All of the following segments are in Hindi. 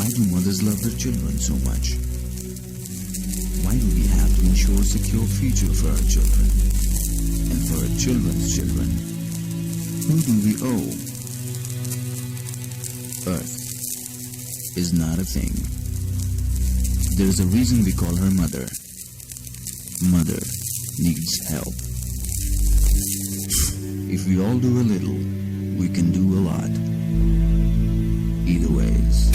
Why do mothers love their children so much? Why do we have to ensure a secure future for our children and for our children's children? Who do we owe? Earth is not a thing. There's a reason we call her mother. Mother needs help. If we all do a little, we can do a lot. Either ways.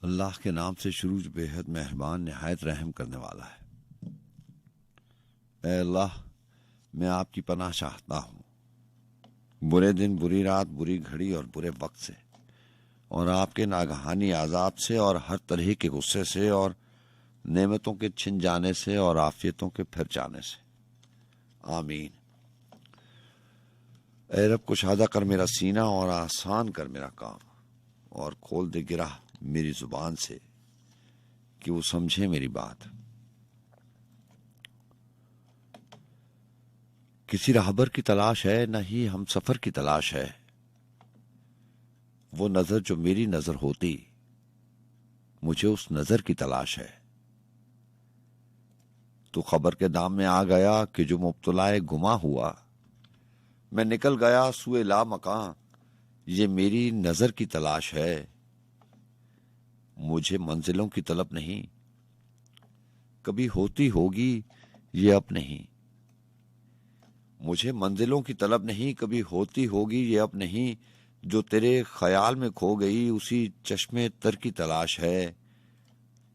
अल्लाह के नाम से शुरू जो बेहद मेहरबान निहायत रहम करने वाला है। ऐ अल्लाह, मैं आपकी पनाह चाहता हूँ बुरे दिन, बुरी रात, बुरी घड़ी और बुरे वक्त से, और आपके नागहानी आजाब से, और हर तरह के गुस्से से, और नेमतों के छिन जाने से, और आफियतों के फिर जाने से। आमीन। ऐ रब, कुशादा कर मेरा सीना और आसान कर मेरा काम, और खोल दे गिरा मेरी जुबान से कि वो समझे मेरी बात। किसी राहबर की तलाश है, न ही हम सफर की तलाश है। वो नजर जो मेरी नजर होती, मुझे उस नजर की तलाश है। तो खबर के दाम में आ गया कि जो मुब्तलाए गुमा हुआ, मैं निकल गया सुए ला मकां, ये मेरी नजर की तलाश है। मुझे मंजिलों की तलब नहीं, कभी होती होगी ये अब नहीं। मुझे मंजिलों की तलब नहीं, कभी होती होगी ये अब नहीं। जो तेरे ख्याल में खो गई, उसी चश्मे तर की तलाश है।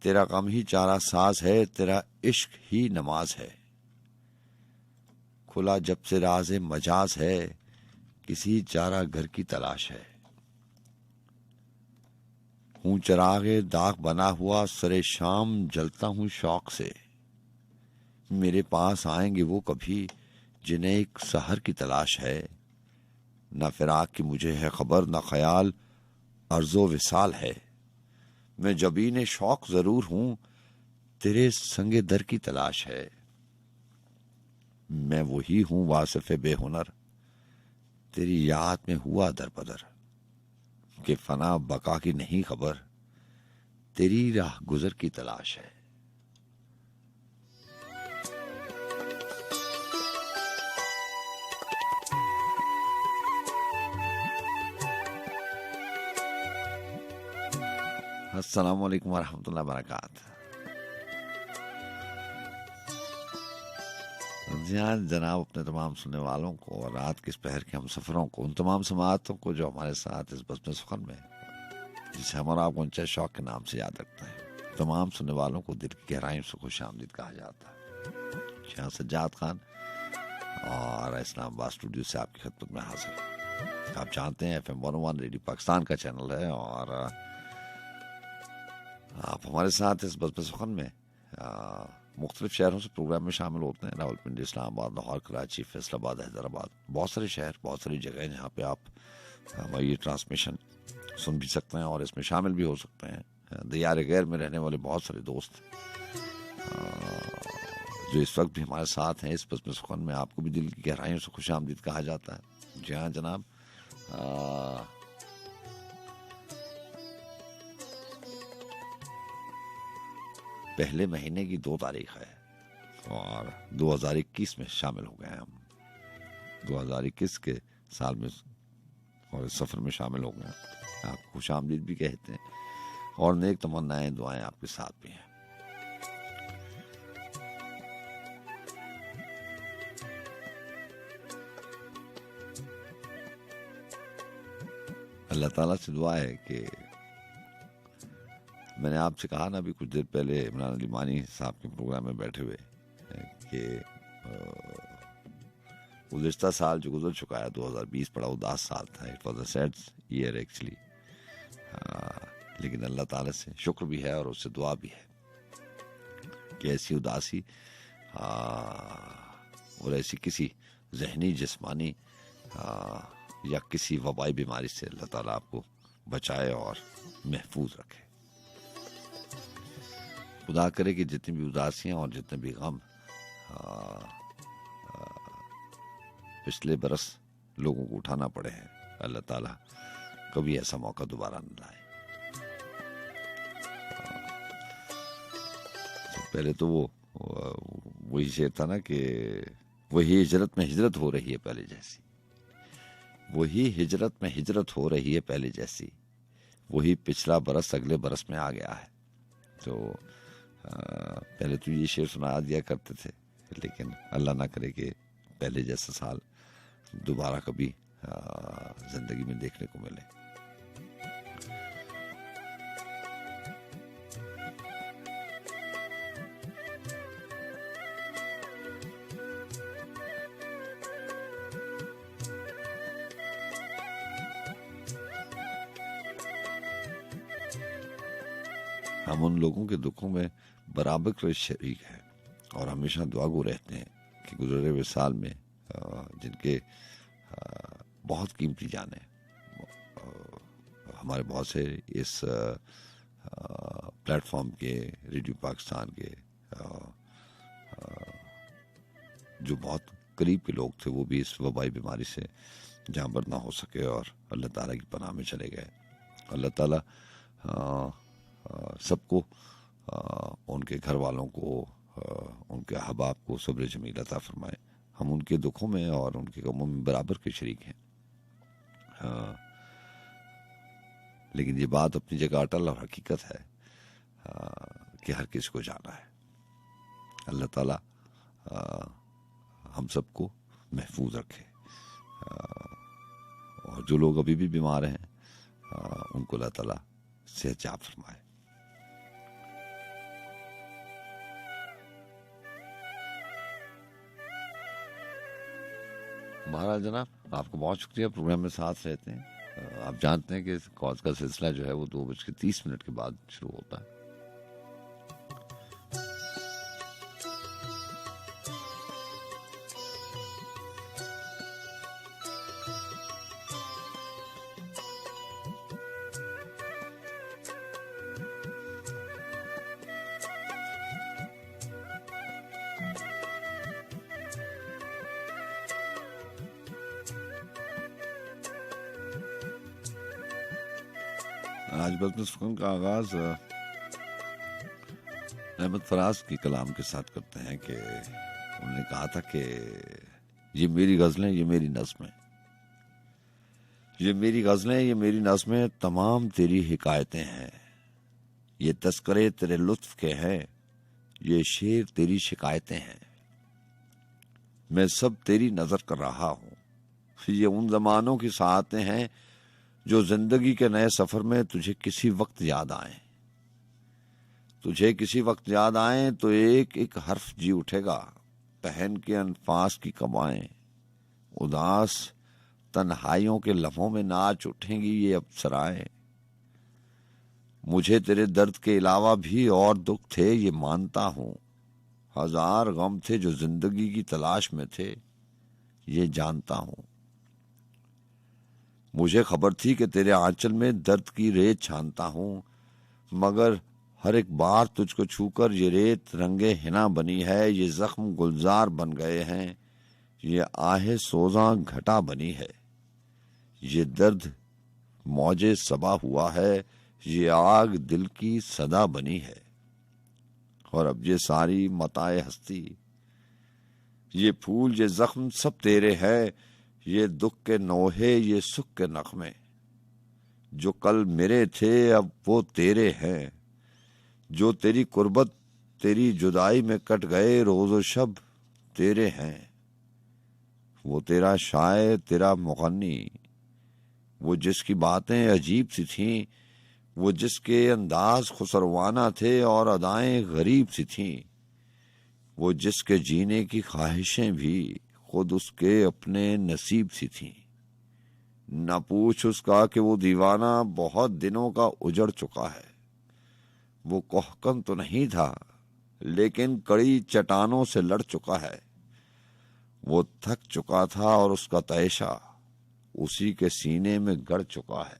तेरा गम ही चारा साज है, तेरा इश्क ही नमाज है। खुला जब से राज़े मजाज है, किसी चारा घर की तलाश है। हूँ चरागे दाग बना हुआ, सरे शाम जलता हूँ शौक से। मेरे पास आएंगे वो कभी जिन्हें एक सहर की तलाश है। न फिराक की मुझे है खबर, न ख्याल अर्जो विसाल है। मैं जबीने शौक जरूर हूँ, तेरे संगे दर की तलाश है। मैं वही हूँ वासिफ बेहुनर, तेरी याद में हुआ दरबदर। कि फना बका की नहीं खबर, तेरी राह गुजर की तलाश है। अस्सलाम वालेकुम वरहमतुल्लाहि वबरकातुहू। जी हाँ जनाब, अपने तमाम सुनने वालों को और रात के इस पहर के हम सफरों को, उन तमाम समातों को जो हमारे साथ इस बस में सुखन में, जिसे हम और आप ऊंचे शौक के नाम से याद रखते हैं, तमाम सुनने वालों को दिल की गहराइयों से खुश आमदीद कहा जाता है। यहाँ सज्जाद खान और इस्लामाबाद स्टूडियो से आपकी खिदमत में हाजिर। आप जानते हैं FM 101 रेडियो पाकिस्तान का चैनल है, और आप हमारे साथ इस बस में सुखन में मुख्तलिफ शहरों से प्रोग्राम में शामिल होते हैं। रावलपिंडी, इस्लामाबाद, लाहौर, कराची, फैसलाबाद, हैदराबाद, बहुत सारे शहर, बहुत सारी जगह जहाँ पे आप हमारी ये ट्रांसमिशन सुन भी सकते हैं और इसमें शामिल भी हो सकते हैं। दियार गैर में रहने वाले बहुत सारे दोस्त जो इस वक्त भी हमारे साथ हैं इस बस में सुखन में, आपको भी दिल की गहराइयों से खुश आमदीद कहा जाता है। जी हाँ जनाब, पहले महीने की 2 तारीख है और 2021 में शामिल हो गए हैं हम। 2021 के साल में और इस सफर में शामिल हो गए हैं। आप खुशामदीद भी कहते हैं और नेक तमन्नाएं दुआएं आपके साथ भी हैं। अल्लाह ताला से दुआ है कि मैंने आपसे कहा ना अभी कुछ देर पहले इमरान अली मानी साहब के प्रोग्राम में बैठे हुए कि गुज़िश्ता साल जो गुजर चुका है 2020 बड़ा उदास साल था। It was a sad year actually, लेकिन अल्लाह ताला से शुक्र भी है और उससे दुआ भी है कि ऐसी उदासी और ऐसी किसी जहनी जिस्मानी या किसी वबाई बीमारी से अल्लाह ताला आपको बचाए और महफूज रखे। खुदा करे कि जितनी भी उदासियां और जितने भी गम पिछले बरस लोगों को उठाना पड़े हैं, अल्लाह ताला कभी ऐसा मौका दोबारा न लाए। पहले तो वही शेर था ना कि वही हिजरत में हिजरत हो रही है पहले जैसी, वही हिजरत में हिजरत हो रही है पहले जैसी, वही पिछला बरस अगले बरस में आ गया है। तो पहले तो ये शेर सुना दिया करते थे, लेकिन अल्लाह ना करे कि पहले जैसा साल दोबारा कभी जिंदगी में देखने को मिले। हम उन लोगों के दुखों में बराबर के शरीक हैं और हमेशा दुआगो रहते हैं कि गुजरे हुए साल में जिनके बहुत कीमती जाने हमारे बहुत से इस प्लेटफॉर्म के रेडियो पाकिस्तान के जो बहुत करीब के लोग थे वो भी इस वबाई बीमारी से जांबर ना हो सके और अल्लाह ताला की पनाह में चले गए। अल्लाह ताला सबको उनके घर वालों को उनके अहबाब को सब्र जमील अता फरमाए। हम उनके दुखों में और उनके गमों में बराबर के शरीक हैं। लेकिन ये बात अपनी जगह अटल और हकीकत है कि हर किसी को जाना है। अल्लाह ताला हम सबको महफूज रखे और जो लोग अभी भी बीमार हैं उनको अल्लाह ताला सेहत याब फरमाए। महाराज जनाब, आपको बहुत शुक्रिया, प्रोग्राम में साथ रहते हैं। आप जानते हैं कि कॉज का सिलसिला जो है वो 2:30 के बाद शुरू होता है। आज बज़्म सुकून का आगाज अहमद फराज की कलाम के साथ करते हैं कि उन्होंने कहा था कि ये मेरी गज़लें, ये मेरी नज़में, ये मेरी गज़लें, ये मेरी नज़में तमाम तेरी हिकायतें हैं। ये तस्करे तेरे लुत्फ के हैं, ये शेर तेरी शिकायतें हैं। मैं सब तेरी नजर कर रहा हूँ, ये उन जमानों की साहतें हैं जो जिंदगी के नए सफर में तुझे किसी वक्त याद आए। तुझे किसी वक्त याद आए तो एक एक हर्फ जी उठेगा, पहन के अनफास की कमाएं। उदास तन्हाइयों के लम्हों में नाच उठेंगी ये अप्सराएं। मुझे तेरे दर्द के अलावा भी और दुख थे ये मानता हूँ, हजार गम थे जो जिंदगी की तलाश में थे ये जानता हूँ। मुझे खबर थी कि तेरे आंचल में दर्द की रेत छानता हूँ, मगर हर एक बार तुझको छूकर ये रेत रंगे हिना बनी है। ये जख्म गुलजार बन गए हैं, ये आहे सोजा घटा बनी है। ये दर्द मौजे सबा हुआ है, ये आग दिल की सदा बनी है। और अब ये सारी मताए हस्ती, ये फूल ये जख्म सब तेरे हैं, ये दुख के नोहे ये सुख के नगमे, जो कल मेरे थे अब वो तेरे हैं। जो तेरी कुर्बत तेरी जुदाई में कट गए, रोज़ो शब तेरे हैं। वो तेरा शायर तेरा मुगन्नी, वो जिसकी बातें अजीब सी थीं, वो जिसके अंदाज खुसरवाना थे और अदाएं गरीब सी थीं, वो जिसके जीने की ख्वाहिशें भी खुद उसके अपने नसीब सी थीं। न पूछ उसका कि वो दीवाना बहुत दिनों का उजड़ चुका है। वो कोहकन तो नहीं था, लेकिन कड़ी चट्टानों से लड़ चुका है। वो थक चुका था और उसका तैशा उसी के सीने में गड़ चुका है।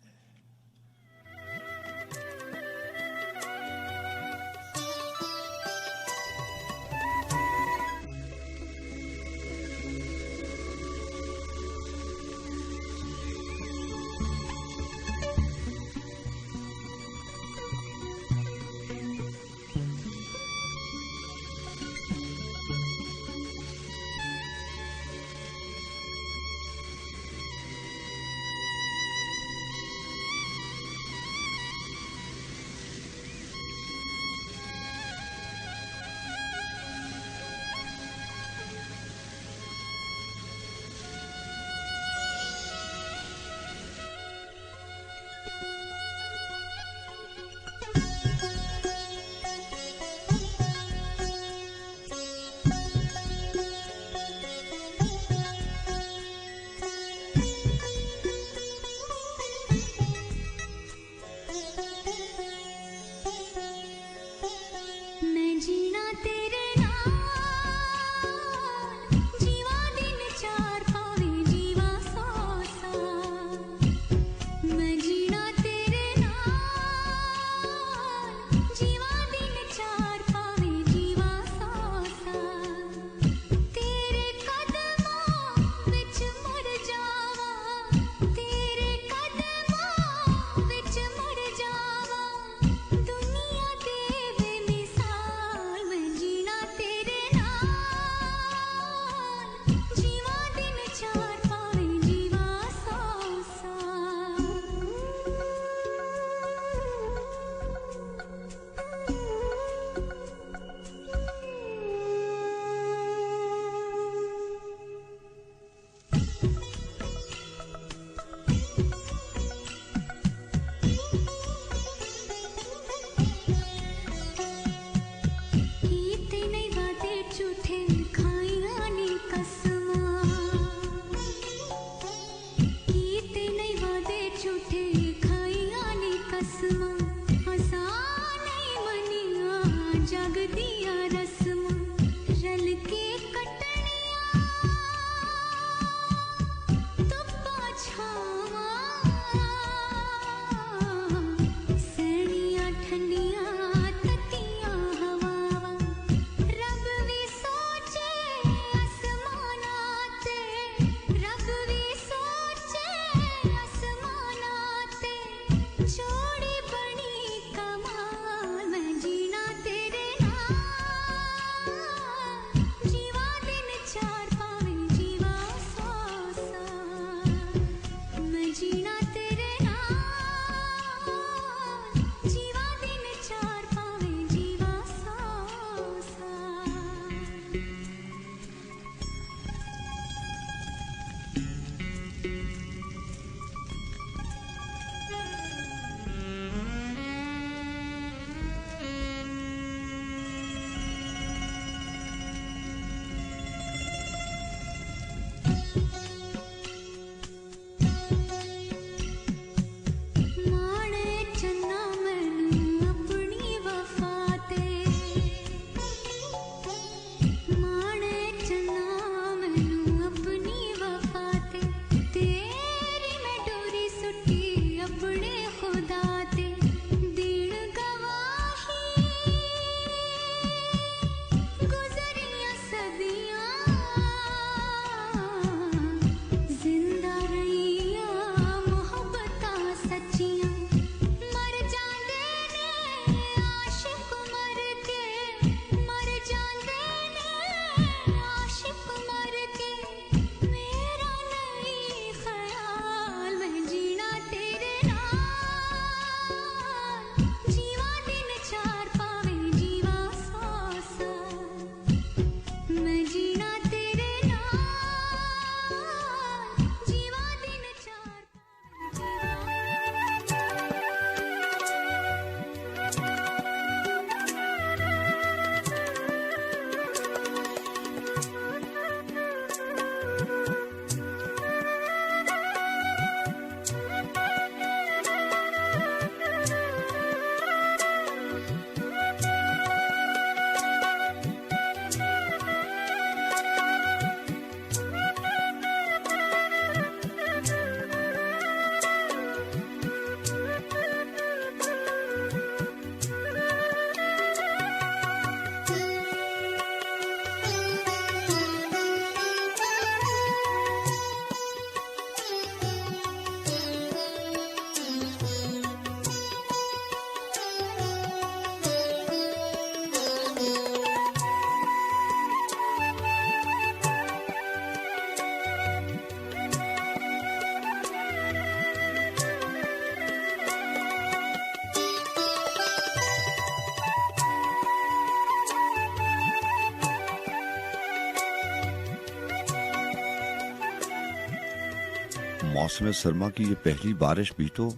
मौसम सरमा की ये पहली बारिश भी तो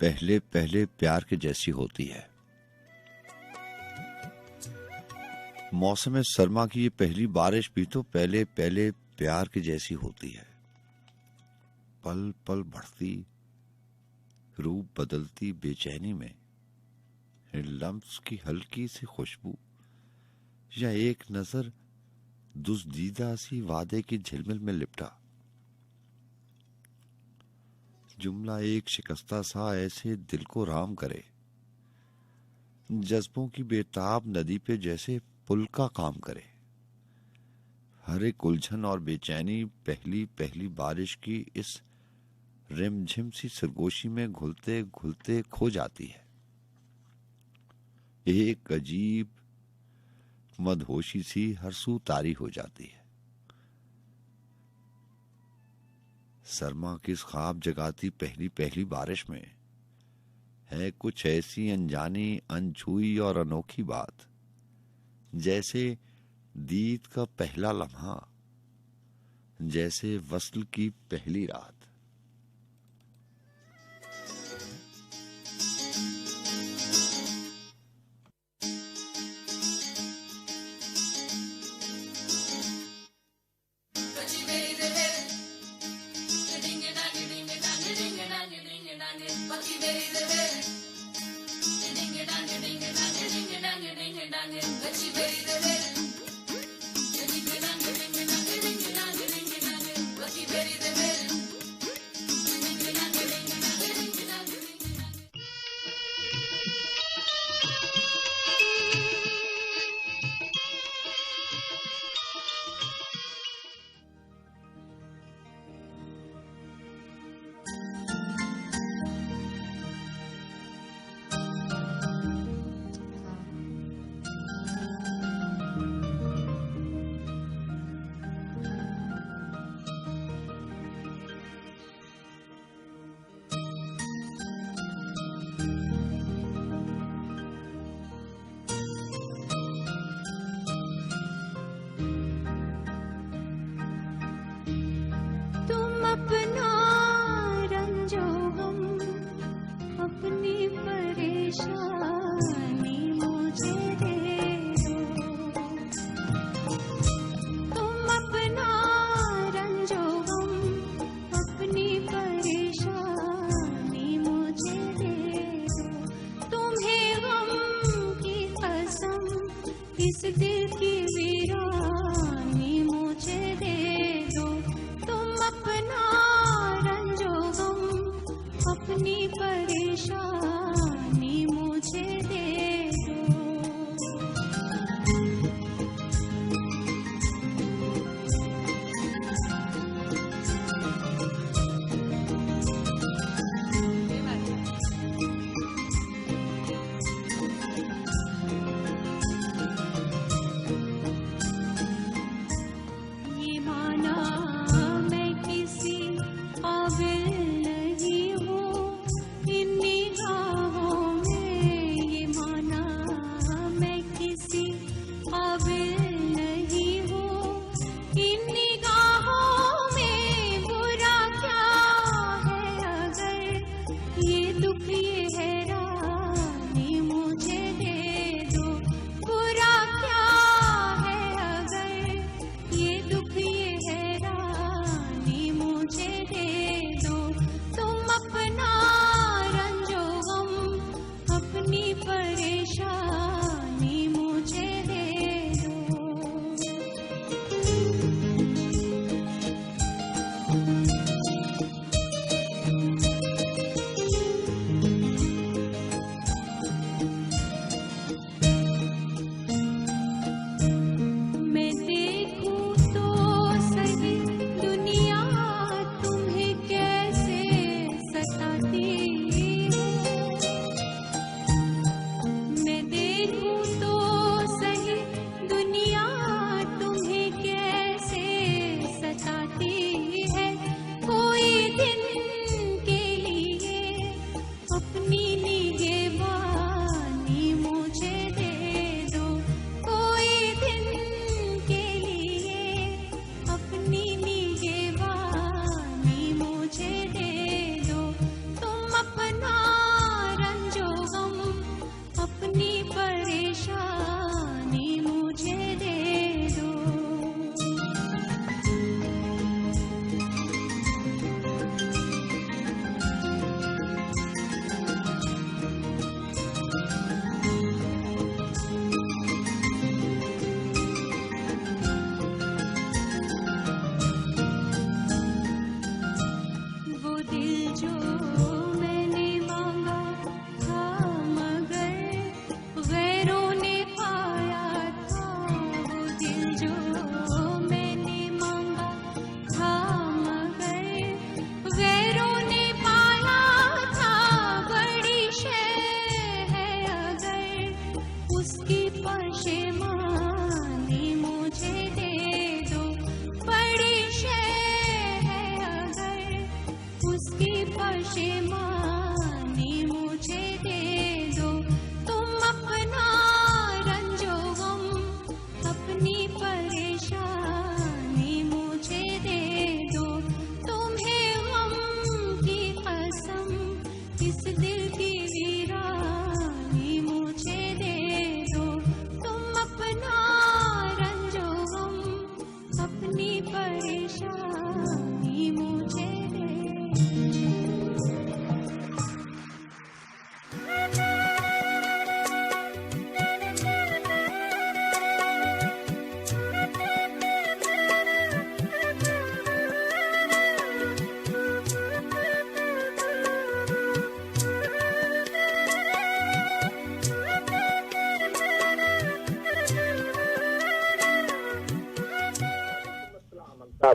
पहले पहले प्यार के जैसी होती है। मौसम सरमा की ये पहली बारिश भी तो पहले पहले प्यार के जैसी होती है। पल पल बढ़ती, रूप बदलती बेचैनी में लम्स की हल्की सी खुशबू या एक नजर दुस्दीदा सी वादे की झिलमिल में लिपटा। जुमला एक शिकस्ता सा ऐसे दिल को राम करे, जज्बों की बेताब नदी पे जैसे पुल का काम करे। हर एक उलझन और बेचैनी पहली पहली बारिश की इस रिमझिम सी सरगोशी में घुलते घुलते खो जाती है। एक अजीब मदहोशी सी हर सू तारी हो जाती है। सरमा की इस ख्वाब जगाती पहली पहली बारिश में है कुछ ऐसी अनजानी, अनछुई और अनोखी बात, जैसे दीद का पहला लम्हा, जैसे वस्ल की पहली रात। पशेमानी मुझे दे दो, तुम अपना रंजो गम, अपनी परेशानी मुझे दे दो, तुम्हें गम की कसम, इस दिल की वीरानी मुझे दे दो, तुम अपना रंजो गम, अपनी परेशानी मुझे दे दो।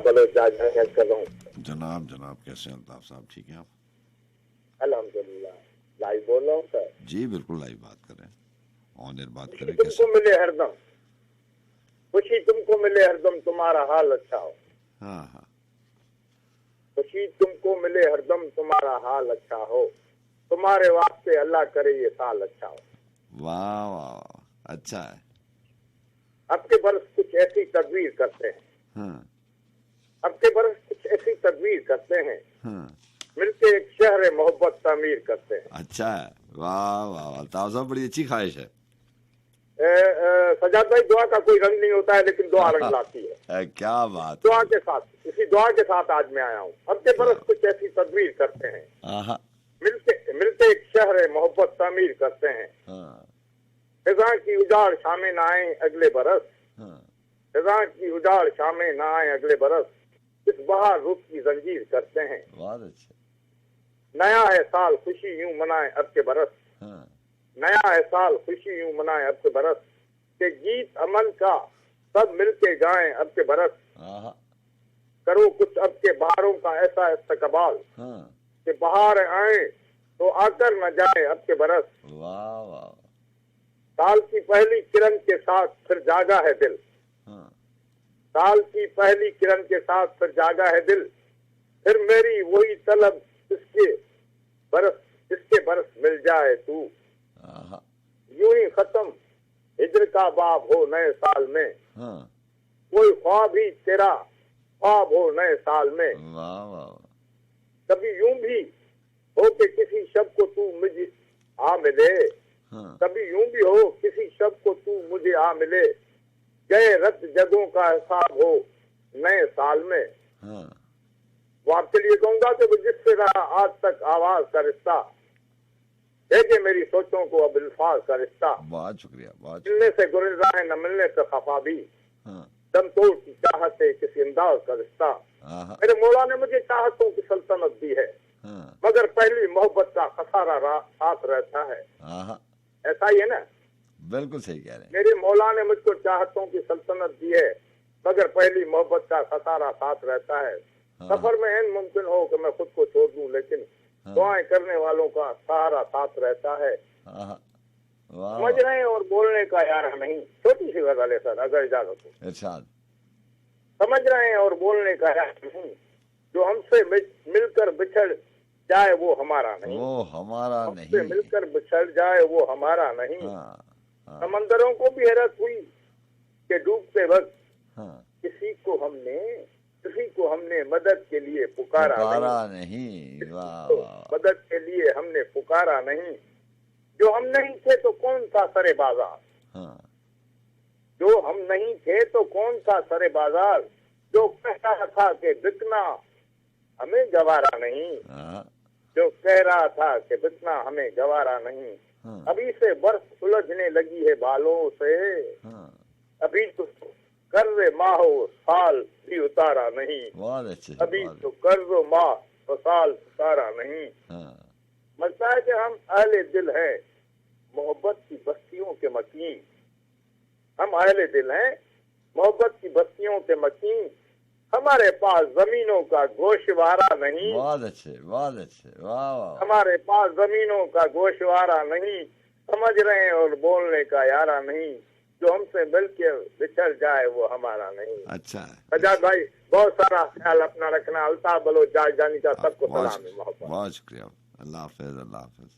बलोच राजधानी कर रहा हूँ। जनाब जनाब कैसे हैं अल्ताफ साहब, ठीक हैं आप? अल्हम्दुलिल्लाह लाइव बोल रहा हूँ सर। जी बिल्कुल लाइव बात करें, ऑन एयर बात खुशी करें। तुमको कैसे? मिले हरदम, खुशी तुमको मिले हरदम, तुम्हारा हाल अच्छा हो। हाँ हाँ, खुशी तुमको मिले हरदम, तुम्हारा हाल अच्छा हो, तुम्हारे वास्ते अल्लाह करे ये साल अच्छा हो। वाह वाह, अच्छा है। अब के बरस कुछ ऐसी तदबीर करते हैं, हाँ अब के बरस कुछ ऐसी तदबीर करते हैं, हाँ, मिलके एक शहर मोहब्बत तामीर करते हैं। अच्छा है। वाह वाह वाह, अल्ताफ साहब बड़ी अच्छी ख्वाहिश है। सजाद भाई, दुआ का कोई रंग नहीं होता है, लेकिन दुआ रंग लाती है। क्या बात दुआ है। के साथ, इसी दुआ के साथ आज मैं आया हूँ। अब के बरस कुछ ऐसी तदबीर करते हैं, आहा, मिलते मिलते एक शहर मोहब्बत तामीर करते हैं। हाँ फिजा की उजाड़ शामें न आए अगले बरस, हाँ, फिजा की उजाड़ शामें न आए अगले बरस, इस बहार रुख की जंजीर करते हैं। बहुत अच्छा। नया है साल खुशी यूं मनाए अब के बरस, हाँ नया है साल खुशी यूं मनाए अब के बरस, के गीत अमन का सब मिलके गाएं अब के बरस, आहा, करो कुछ अब के बहारों का ऐसा इस्तकबाल, हाँ, कि बहार आए तो आकर न जाए अब के बरस। वाह वाह, साल की पहली किरण के साथ फिर जागा है दिल, हाँ, साल की पहली किरण के साथ फिर जागा है दिल, फिर मेरी वही तलब इसके बरस मिल जाए तू, आहा, यूं ही खत्म हिजर का बाब हो नए साल में, हाँ, कोई ख्वाब ही तेरा ख्वाब हो नए साल में। वाह वाह, कभी यूं भी हो कि किसी शब्द को तू मुझे आ मिले, हाँ, कभी यूं भी हो किसी शब्द को तू मुझे आ मिले, गए रत जगहों का हिसाब हो नए साल में। हाँ, वो आपके लिए कहूंगा कि वो जिससे रहा आज तक आवाज का रिश्ता, देखे मेरी सोचों को अब अल्फाज का रिश्ता, बहुत शुक्रिया, बहुत मिलने से गुरेजा है न मिलने से खफा भी, हाँ, दम तोड़ की चाहत है किसी अंदाज का रिश्ता। आहा, मेरे मौला ने मुझे चाहतों की सल्तनत दी है, हाँ, मगर पहली मोहब्बत का खसारा साथ रहता है। आहा, ऐसा ही है ना, बिल्कुल सही कह रहे हैं। मेरे मौला ने मुझको चाहतों की सल्तनत दी है, मगर पहली मोहब्बत का खसारा साथ रहता है। हाँ, सफर में ऐन मुमकिन हो कि मैं खुद को छोड़ दूं, लेकिन हाँ, दुआएं करने वालों का सहारा साथ रहता है। आहा, वाह समझ रहे हैं, और बोलने का यार नहीं। छोटी सी गजल है सर, अगर इजाजत हो। इरशाद। समझ रहे हैं, और बोलने का यार नहीं, जो हमसे मिलकर बिछड़ जाए वो हमारा नहीं, वो हमारा हमसे नहीं। मिलकर बिछड़ जाए वो हमारा नहीं। हाँ हाँ, समंदरों को भी हैरत हुई कि डूबते वक्त हाँ, किसी को हमने मदद के लिए पुकारा नहीं। वाह तो वाह, मदद के लिए हमने पुकारा नहीं। जो हम नहीं थे तो कौन सा सरे बाजार, हाँ, जो हम नहीं थे तो कौन सा सरे बाजार, जो कह रहा था कि बिकना हमें गवारा नहीं, हाँ, जो कह रहा था कि बिकना हमें गवारा नहीं। हाँ, अभी से बर्फ उलझने लगी है बालों से, हाँ, अभी तो कर्ज माहो साल भी उतारा नहीं, बहुत अच्छे, अभी बहुत तो कर्ज माह तो साल उतारा नहीं। हाँ, लगता है कि हम अहले दिल हैं मोहब्बत की बस्तियों के मकीन, हम अहले दिल हैं मोहब्बत की बस्तियों के मकीन, हमारे पास जमीनों का गोशवारा नहीं, बहुत अच्छे, बहुत अच्छे, वाह वाह, हमारे पास जमीनों का गोशवारा नहीं। समझ रहे हैं, और बोलने का यारा नहीं, जो हमसे मिलकर बिछड़ जाए वो हमारा नहीं। अच्छा है। सजाद भाई, बहुत सारा ख्याल अपना रखना। अल्ताफ बलोच जानी का सबको सलाम है, मोहब्बत। बहुत शुक्रिया। अल्लाह हाफिज, अल्लाह हाफिज।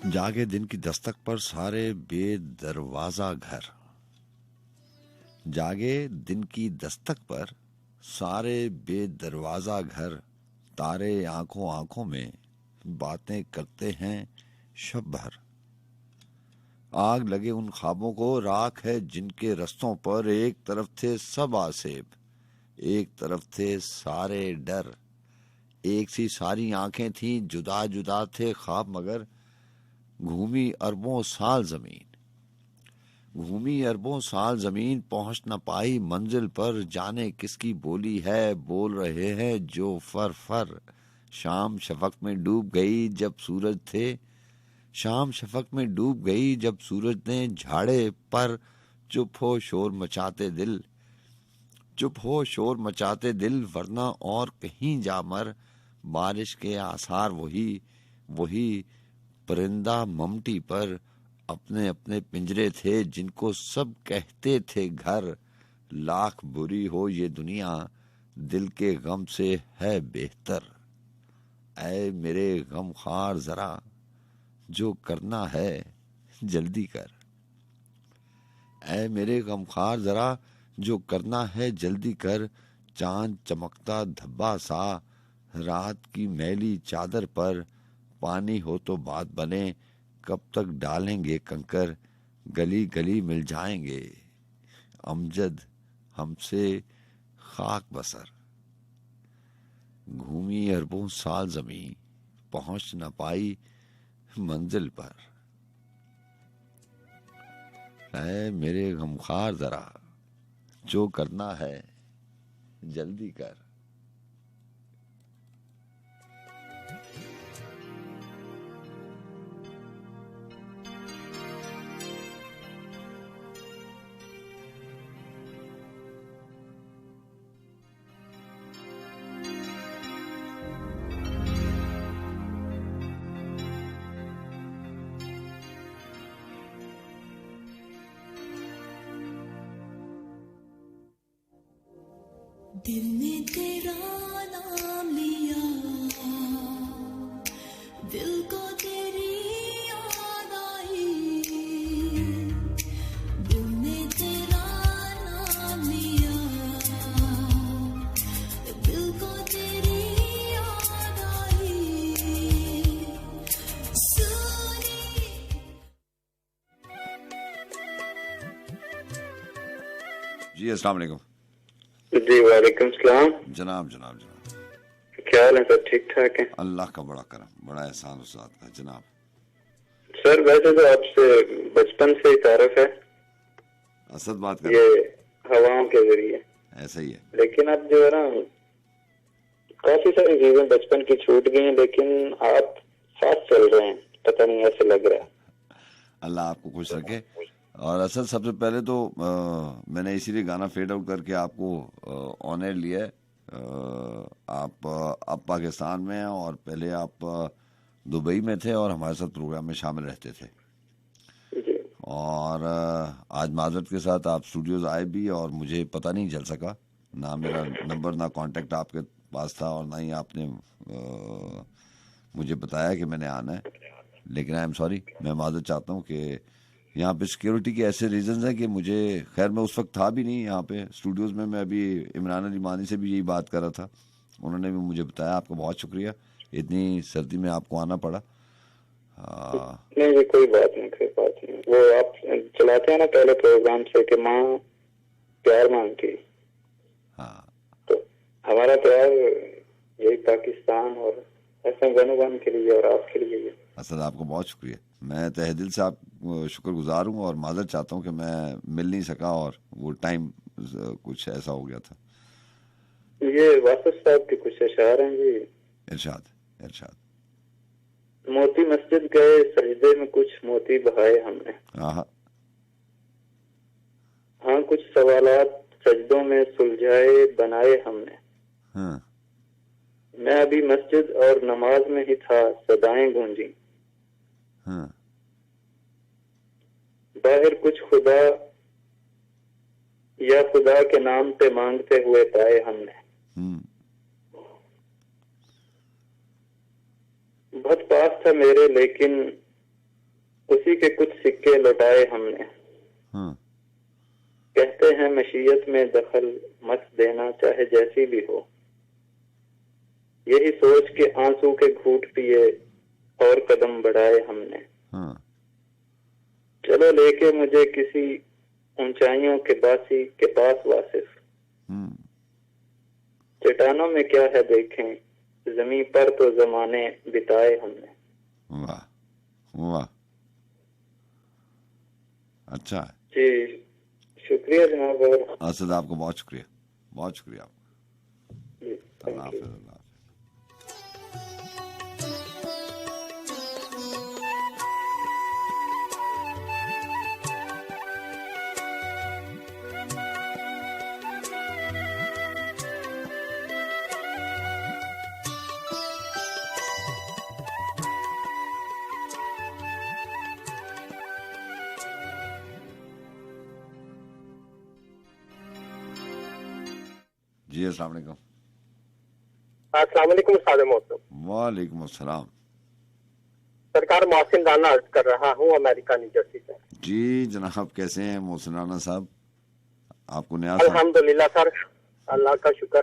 जागे दिन की दस्तक पर सारे बेदरवाजा घर, जागे दिन की दस्तक पर सारे बेदरवाजा घर, तारे आंखों आंखों में बातें करते हैं शब भर। आग लगे उन ख्वाबों को, राख है जिनके रस्तों पर, एक तरफ थे सब आसेब, एक तरफ थे सारे डर। एक सी सारी आंखें थीं, जुदा जुदा थे ख्वाब, मगर घूमी अरबों साल जमीन, घूमी अरबों साल जमीन, पहुंच न पाई मंजिल पर। जाने किसकी बोली है, बोल रहे हैं जो फर फर। शाम शफक में डूब गई जब सूरज थे, शाम शफक में डूब गई जब सूरज ने झाड़े पर। चुप हो शोर मचाते दिल, चुप हो शोर मचाते दिल, वरना और कहीं जा मर। बारिश के आसार वही वही परिंदा ममटी पर, अपने अपने पिंजरे थे जिनको सब कहते थे घर। लाख बुरी हो ये दुनिया दिल के गम से है बेहतर। ऐ मेरे गमखार जरा जो करना है जल्दी कर, ऐ मेरे गमखार जरा जो करना है जल्दी कर। चांद चमकता धब्बा सा रात की मैली चादर पर, पानी हो तो बात बने, कब तक डालेंगे कंकर। गली गली मिल जाएंगे अमजद हमसे खाक बसर। घूमी अरबों साल जमी, पहुंच न पाई मंजिल पर। ऐ मेरे गमखार जरा जो करना है जल्दी कर। दिल ने तेरा नाम लिया, दिल को तेरी याद आई। दिल ने तेरा नाम लिया, दिल को तेरी याद आई। सुनी जी अस्सलाम वालेकुम। जी वालेकुम सलाम। जनाब जनाब जनाब, क्या हाल है सर? ठीक ठाक है? अल्लाह का बड़ा करम, बड़ा एहसान उस बात का जनाब। सर वैसे तो आपसे बचपन से ही तारुफ है, असद बात कर, ये हवाओं के जरिए। ऐसा ही है। लेकिन अब जो है ना, काफी सारी चीजें बचपन की छूट गई हैं, लेकिन आप साथ चल रहे हैं, पता नहीं ऐसे लग रहा है। अल्लाह आपको खुश रखे। और असद सबसे पहले तो मैंने इसीलिए गाना फेड आउट करके आपको ऑन एयर लिया है। आप अब पाकिस्तान में हैं और पहले आप दुबई में थे और हमारे साथ प्रोग्राम में शामिल रहते थे। जी। और आज माजरत के साथ आप स्टूडियोज आए भी और मुझे पता नहीं चल सका, ना मेरा नंबर ना कांटेक्ट आपके पास था और ना ही आपने मुझे बताया कि मैंने आना है। लेकिन आई एम सॉरी, मैं माजरत चाहता हूँ कि यहाँ पे सिक्योरिटी के ऐसे रीजंस हैं कि मुझे, खैर मैं उस वक्त था भी नहीं यहाँ पे स्टूडियोज में। मैं अभी इमरान अली मानी से भी यही बात कर रहा था, उन्होंने भी मुझे बताया। आपका बहुत शुक्रिया, इतनी सर्दी में आपको आना पड़ा। नहीं ये कोई बात नहीं, कोई बात नहीं। वो आप चलाते हैं ना पहले प्रोग्राम से कि माँ प्यार मांगती, हाँ, तो हमारा प्यार यही पाकिस्तान और FM 101 के लिए और आपके लिए। असद आपको बहुत शुक्रिया। मैं तहे दिल से आप शुक्रगुजार हूँ और माजरत चाहता हूँ कि मैं मिल नहीं सका और वो टाइम कुछ ऐसा हो गया था। ये वासिफ साहब के कुछ अशार हैं जी। इरशाद इरशाद। मोती मस्जिद गए सजदे में कुछ मोती बहाए हमने। हाँ हाँ कुछ सवालात सजदों में सुलझाए बनाए हमने। हाँ मैं अभी मस्जिद और नमाज में ही था, सदाएं गूंजी। हाँ बाहर कुछ खुदा या खुदा के नाम पे मांगते हुए पाए हमने। बहुत पास था मेरे लेकिन उसी के कुछ सिक्के लौटाए हमने। हाँ कहते हैं मशीयत में दखल मत देना चाहे जैसी भी हो। यही सोच के आंसू के घूंट पिए और कदम बढ़ाए हमने। हाँ चलो लेके मुझे किसी ऊंचाइयों के बासी के पास वासिफ। चट्टानों में क्या है देखें, जमीन पर तो जमाने बिताए हमने। वाह वाह अच्छा है जी शुक्रिया जनाब। और असद आपको बहुत शुक्रिया जी, अल्लाह thank you. हाफिज़ अल्लाह हाफिज़। जी अस्सलाम वालेकुम। अस्सलाम वालेकुम उस्ताद मोहतरम। वालेकुम अस्सलाम। सरकार मोहसिन राना अर्ज कर रहा हूँ अमेरिका न्यू जर्सी से। जी जनाब कैसे हैं मोहसिन राना साहब? आपको नया साल अल्हम्दुलिल्लाह सर, अल्लाह का शुक्र।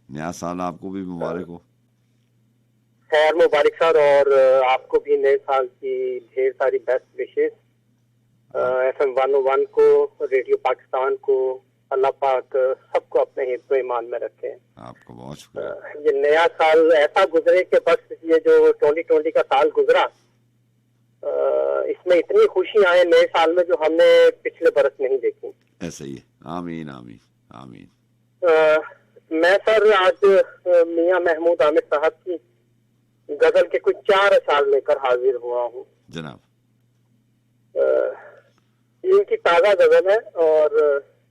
नया साल आपको भी मुबारक हो। खैर मुबारक सर, और आपको भी नए साल की ढेर सारी बेस्ट विशेष। FM 101 को, रेडियो पाकिस्तान को, अल्लाह पाक सबको अपने हिफ्ज़ ईमान में रखे। आपको बहुत शुक्रिया। ये नया साल ऐसा गुजरे कि बस ये जो 2020 का साल गुजरा, इसमें इतनी खुशी आए नए साल में जो हमने पिछले बरस नहीं देखी। ऐसा ही है। आमीन आमीन आमीन। मैं सर आज मियां महमूद आमिर साहब की गजल के कुछ 4 अशार लेकर हाजिर हुआ हूँ। जनाब इनकी ताजा गजल है और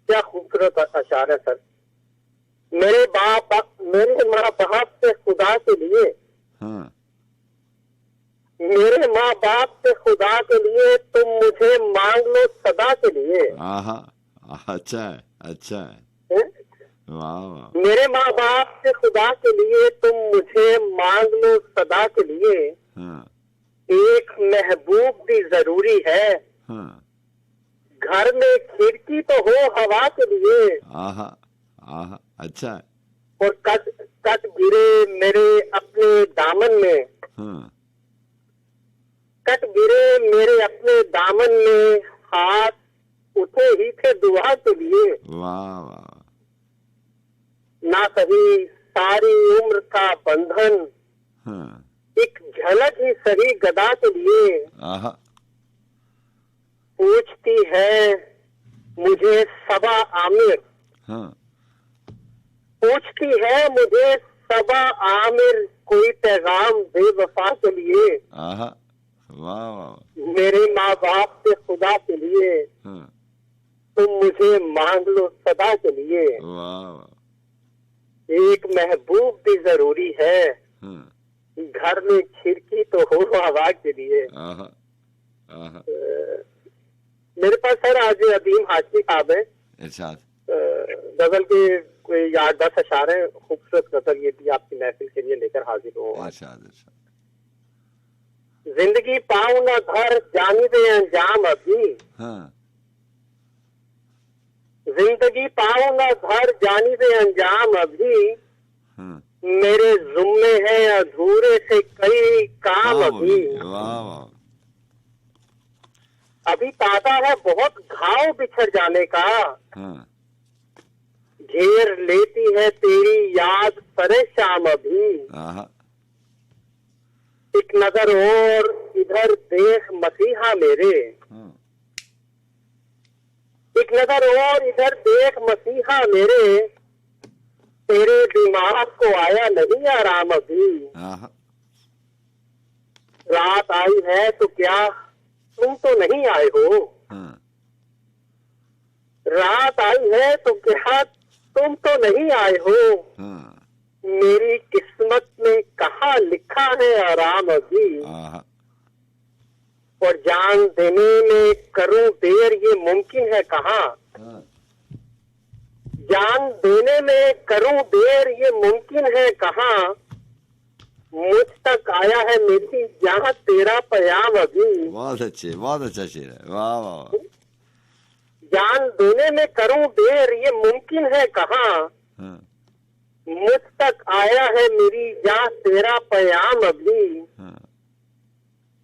क्या खूबसूरत अशार है सर। मेरे माँ बाप से खुदा के लिए, हाँ मेरे माँ बाप से खुदा के लिए तुम मुझे मांग लो सदा के लिए। आहा अच्छा है अच्छा है। हैं? वाह वाह। मेरे माँ बाप से खुदा के लिए तुम मुझे मांग लो सदा के लिए। हाँ एक महबूब भी जरूरी है, हाँ घर में खिड़की तो हो हवा के लिए। आहा आहा अच्छा है। और कट गिरे मेरे अपने दामन में, हाँ कट गिरे मेरे अपने दामन में, हाथ उठे ही थे दुआ के लिए। वाह वाह। ना कभी सारी उम्र का बंधन, हाँ एक झलक ही सही गदा के लिए। आहा पूछती है मुझे सबा आमिर, हाँ पूछती है मुझे सबा आमिर, कोई पैगाम बेवफा के लिए। आहा वाह वाह। मेरे माँ बाप से खुदा के लिए हाँ तुम मुझे मांग लो सदा के लिए। वाह वाह। एक महबूब भी जरूरी है, हाँ घर में खिड़की तो हो हवा के लिए। आहा आहा। मेरे पास सर आज अदीम हाशमी साहब है, इरशाद। गजल के कोई 8-10 अशार हैं, खूबसूरत गजल ये भी आपकी महफिल के लिए लेकर हाजिर हूँ। इरशाद इरशाद। जिंदगी पाऊं ना घर जानिबे अंजाम अभी, हाँ जिंदगी पाऊं ना घर जानिबे अंजाम अभी। हाँ मेरे जुम्मे हैं अधूरे से कई काम वाह अभी। वाह वाह। अभी ताजा है बहुत घाव बिछड़ जाने का, हाँ घेर लेती है तेरी याद सरे शाम अभी। आहा एक नजर और इधर देख मसीहा मेरे, हाँ, एक नजर और इधर देख मसीहा मेरे, तेरे दिमाग को आया नहीं आराम अभी। हाँ, रात आई है तो क्या तुम तो नहीं आए हो, हाँ, रात आई है तो क्या तुम तो नहीं आए हो, हाँ, मेरी किस्मत में कहाँ लिखा है आराम अभी। हाँ, और जान देने में करूं देर ये मुमकिन है कहाँ, हाँ, जान देने में करूं देर ये मुमकिन है कहाँ, मुझ तक आया है मेरी यहाँ तेरा पैगाम अभी। बहुत अच्छा शेर है, वाह वाह वाह। जान देने में करूं देर ये मुमकिन है कहाँ, हाँ, मुझ तक आया है मेरी यहाँ तेरा पैगाम अभी। हाँ,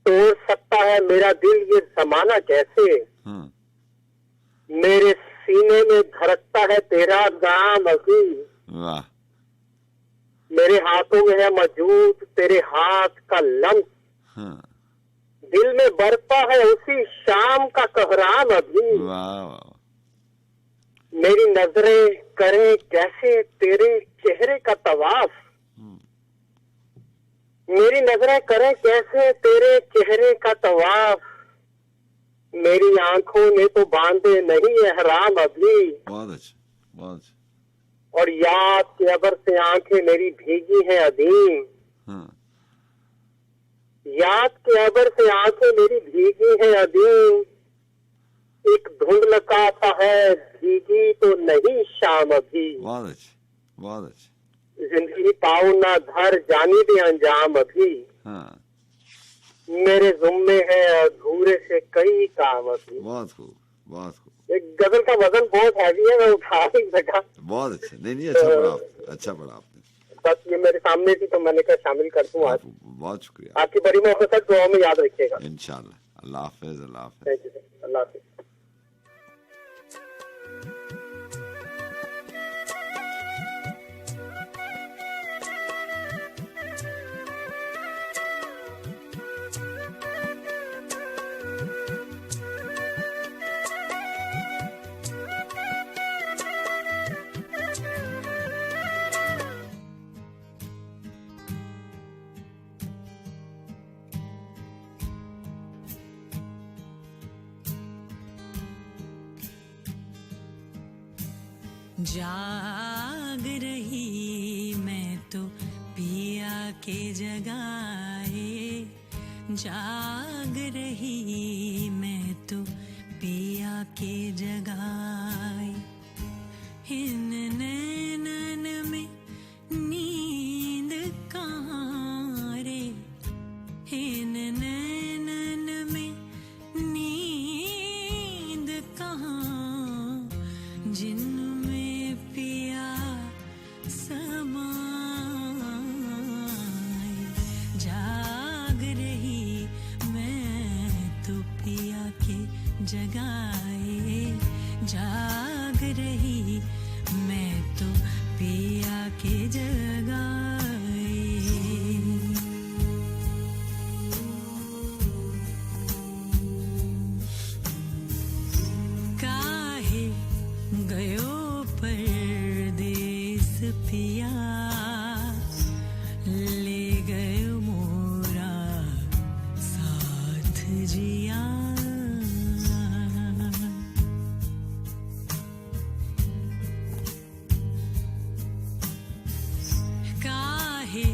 तोड़ सकता है मेरा दिल ये जमाना कैसे, हाँ, मेरे सीने में धड़कता है तेरा गाम अभी। वाह, मेरे हाथों में है मौजूद तेरे हाथ का लम्स, हाँ, दिल में बरपा है उसी शाम का कहराम अभी। वाह वाह, मेरी नजरें करें कैसे तेरे चेहरे का तवाफ, मेरी नजरें करें कैसे तेरे चेहरे का तवाफ, मेरी आंखों ने तो बांधे नहीं एहराम अभी। बहुत अच्छा, बहुत अच्छा, और याद के अबर से आंखें मेरी भीगी हैं अधीम, हाँ, याद के अबर से आंखें मेरी भीगी हैं अधीम, एक धुंधल का सा है भीगी तो नहीं शाम अभी। बहुत अच्छा, बहुत अच्छा, जिंदगी पाऊं ना धर जानी दे अंजाम अभी, हाँ, मेरे जुम्मे है अधूरे से कई काम अभी। बहुत खूब, बहुत खूब, एक गजल का वजन बहुत हैवी है, मैं उठा नहीं सका, बहुत अच्छा, नहीं अच्छा पढ़ा आपने, अच्छा पढ़ा आपने, बस ये मेरे सामने थी तो मैंने कहा शामिल कर दूं आज। बहुत शुक्रिया, आपकी बड़ी मोहब्बत दुआ में याद रखिएगा। इंशाल्लाह, अल्लाह हाफिज, अल्लाह हाफिज। थैंक यू, अल्लाह हाफिज। जाग रही मैं तो पिया के जगाए, जाग रही मैं तो पिया के जगाए, इन नैनन में नींद कहाँ रे, इन नैनन में नींद कहाँ, जिनमें पिया समाए, जाग रही मैं तो पिया के जगाए, जाग रही मैं तो पिया के जगाए। काहे गयो परदेस पिया, ले गयो मोरा साथ जिया, काहे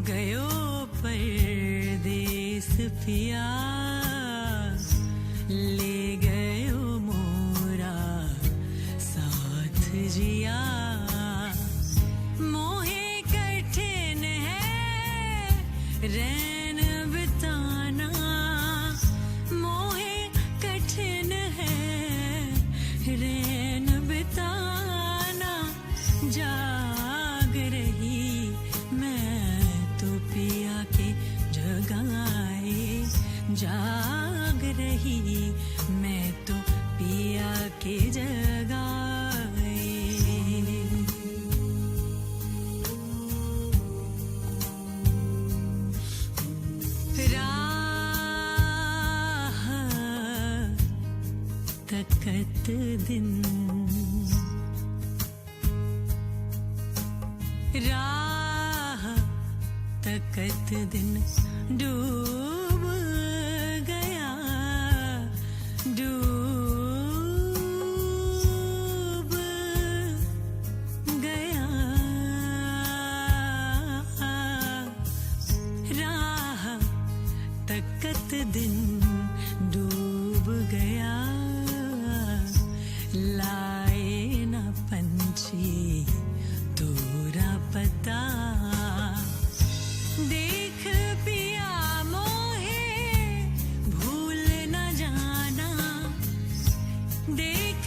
गयो परदेस पिया, ले गयो मोरा साथ जिया, मोहे कठिन है रैन बिताना, मोहे कठिन है रैन बिताना, जाग रही मैं तो पिया के जगाए, जाग रही मैं तो पिया के जगाए। राह तकत दिन डूब गया, डूब गया। राह तकत दिन डूब गया, लाए न पंछी तोरा पता। देख पिया मोहे भूल न जाना, देख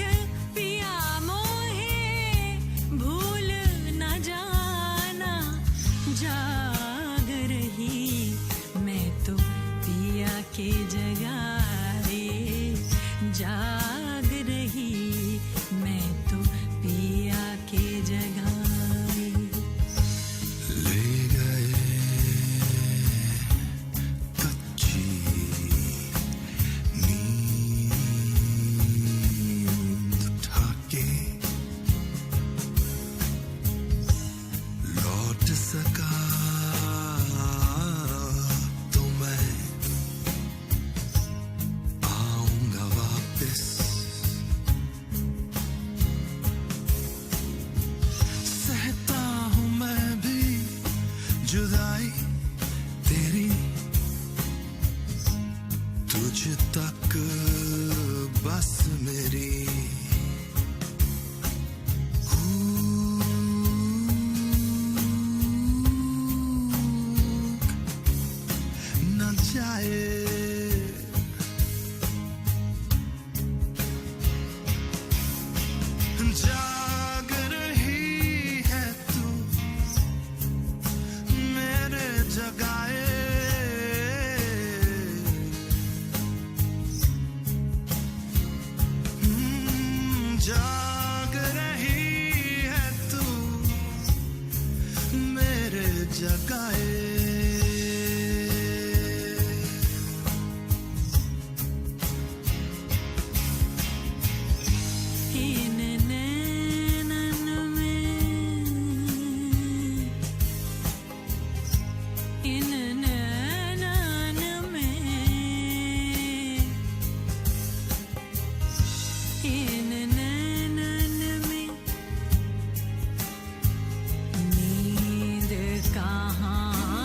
पिया मोहे भूल न जाना। जाग रही मैं तो पिया के जगाए, जाग रही मैं तो पिया के जगाए। ले गए कच्ची नींद उठा के, लौट सका तो मैं आऊंगा वापस। सहता हूँ मैं भी जुदाई तेरी, तुझ तक बस मेरी भूख न जाए। जाग रही है तू मेरे जगाए, जाग रही है तू मेरे जगाए। इन नैनन में, इन नैनन में, इन नैनन में नींद कहाँ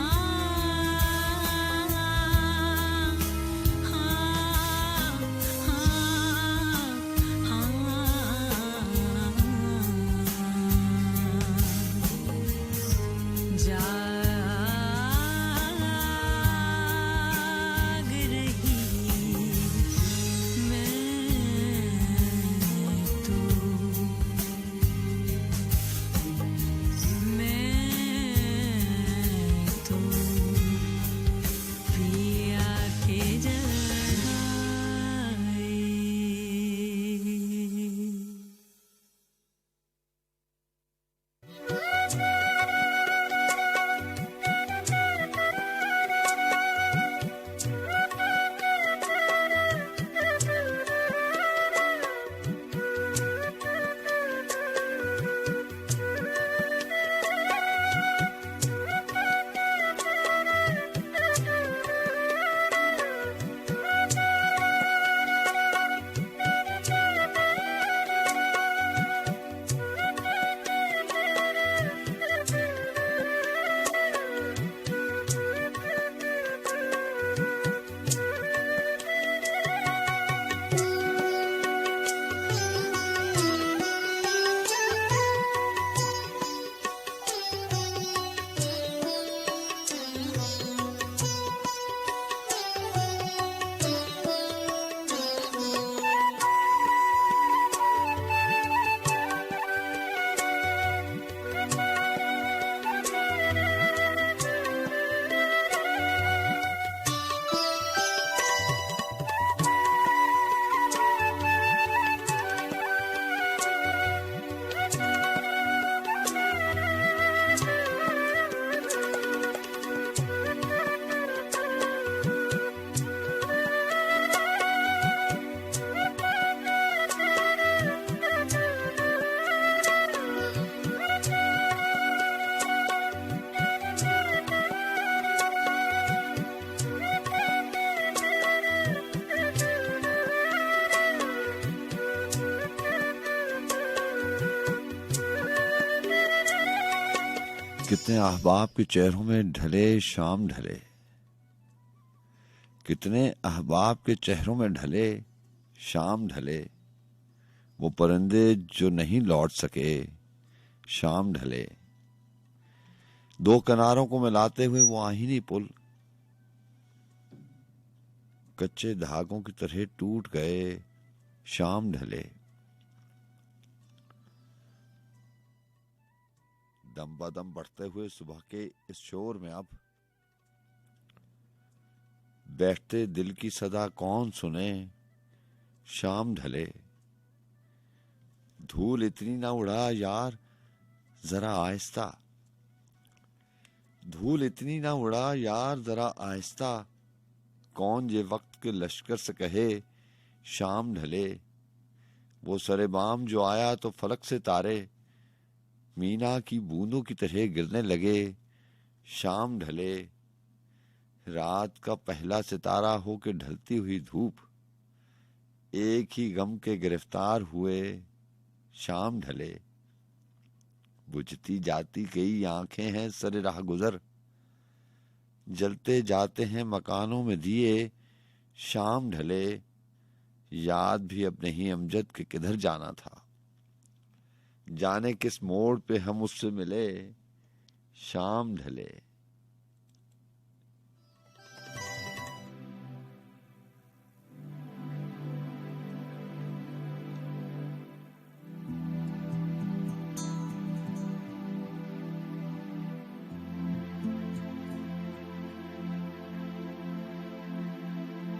कितने अहबाब के चेहरों में ढले शाम ढले, कितने अहबाब के चेहरों में ढले शाम ढले, वो परिंदे जो नहीं लौट सके शाम ढले, दो किनारों को मिलाते हुए वो आहीनी पुल कच्चे धागों की तरह टूट गए शाम ढले। दम बदम बढ़ते हुए सुबह के इस शोर में अब बैठते दिल की सदा कौन सुने शाम ढले। धूल इतनी ना उड़ा यार जरा आहिस्ता, धूल इतनी ना उड़ा यार जरा आहिस्ता, कौन ये वक्त के लश्कर से कहे शाम ढले। वो सरेबाम जो आया तो फलक से तारे मीना की बूंदों की तरह गिरने लगे शाम ढले। रात का पहला सितारा हो के ढलती हुई धूप एक ही गम के गिरफ्तार हुए शाम ढले। बुझती जाती कई आंखें हैं सरे राह गुजर, जलते जाते हैं मकानों में दिए शाम ढले। याद भी अब नहीं अमजद के किधर जाना था, जाने किस मोड़ पे हम उससे मिले शाम ढले।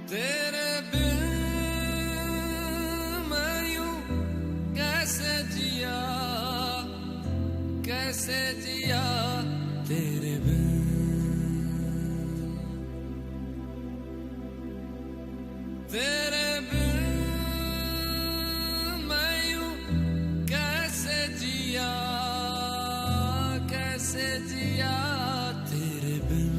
तेरे बिन मैं यूं कैसे जिया, कैसे जिया तेरे बिन। तेरे बिन मैं यूं कैसे जिया, कैसे जिया तेरे बिन।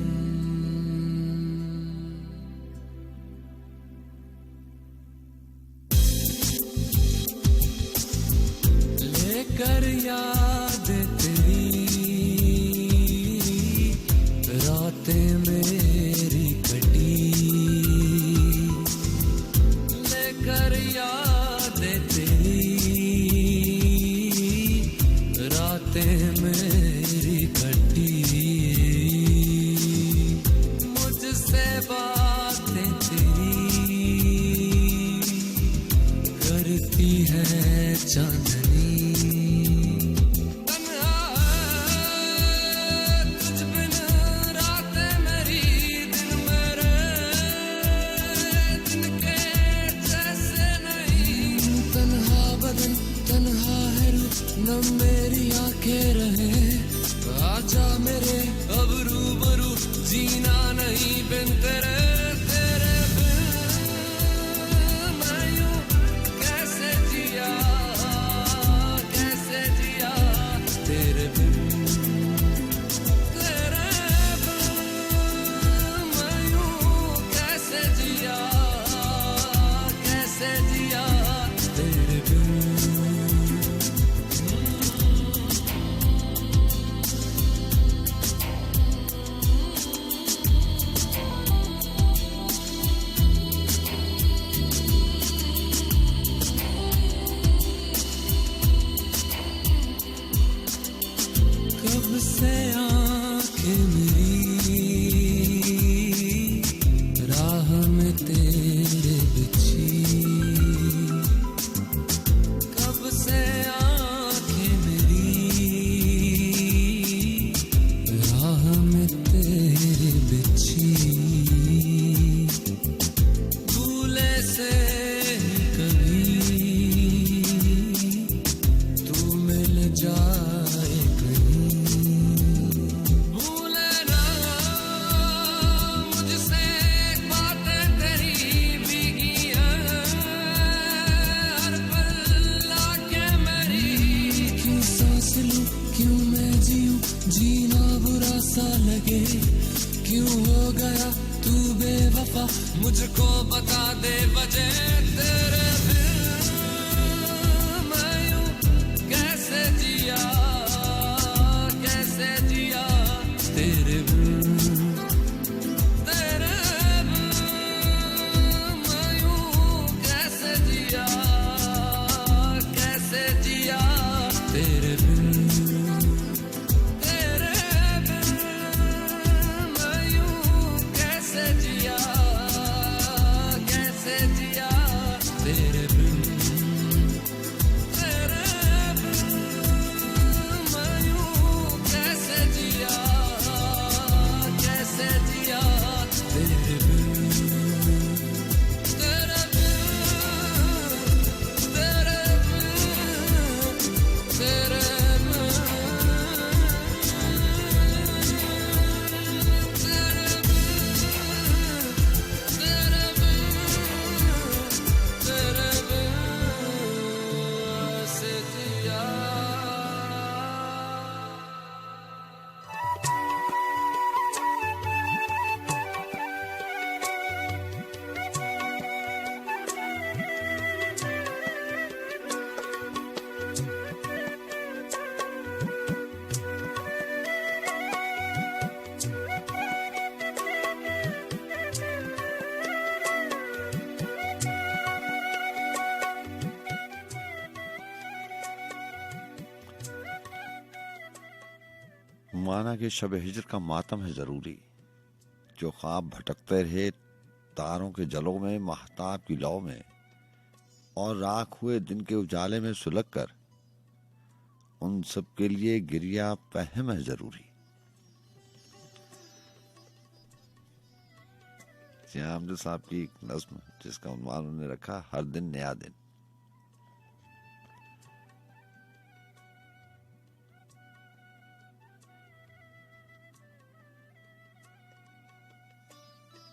कर याद तेरी रातें मेरी कटी, लेकर याद तेरी रातें मेरी कटी। मुझसे बातें तेरी करती है चांदनी। न मेरी आंखें रहे आजा मेरे अब रूबरू, जीना नहीं बिन तेरे। तेरे बिन मैं यूं कैसे जिया, कैसे जिया तेरे बिन। तेरे बिन मैं यूं कैसे जिया, कैसे जिया तेरे बिन। कब से आंखें मेरी राह में तेरे बिछी, कब से आंखें मेरी राह में तेरे बिछी। भूले से कभी तू मिल जाए जीना बुरा सा लगे, क्यों हो गया तू बेवफा मुझको बता दे वजह। तेरे बिन मैं यूं कैसे जिया, कैसे जिया तेरे बिन मैं यूं कैसे जिया तेरे बिन मैं यूं कैसे जिया तेरे बिन माना कि शब हिजर का मातम है जरूरी, जो ख्वाब भटकते रहे तारों के जलों में, महताब की लौ में, और राख हुए दिन के उजाले में सुलग कर, उन सब के लिए गिरिया पहम है जरूरी। हमजा साहब की एक नज्म जिसका उन्वान उन्होंने रखा हर दिन नया दिन।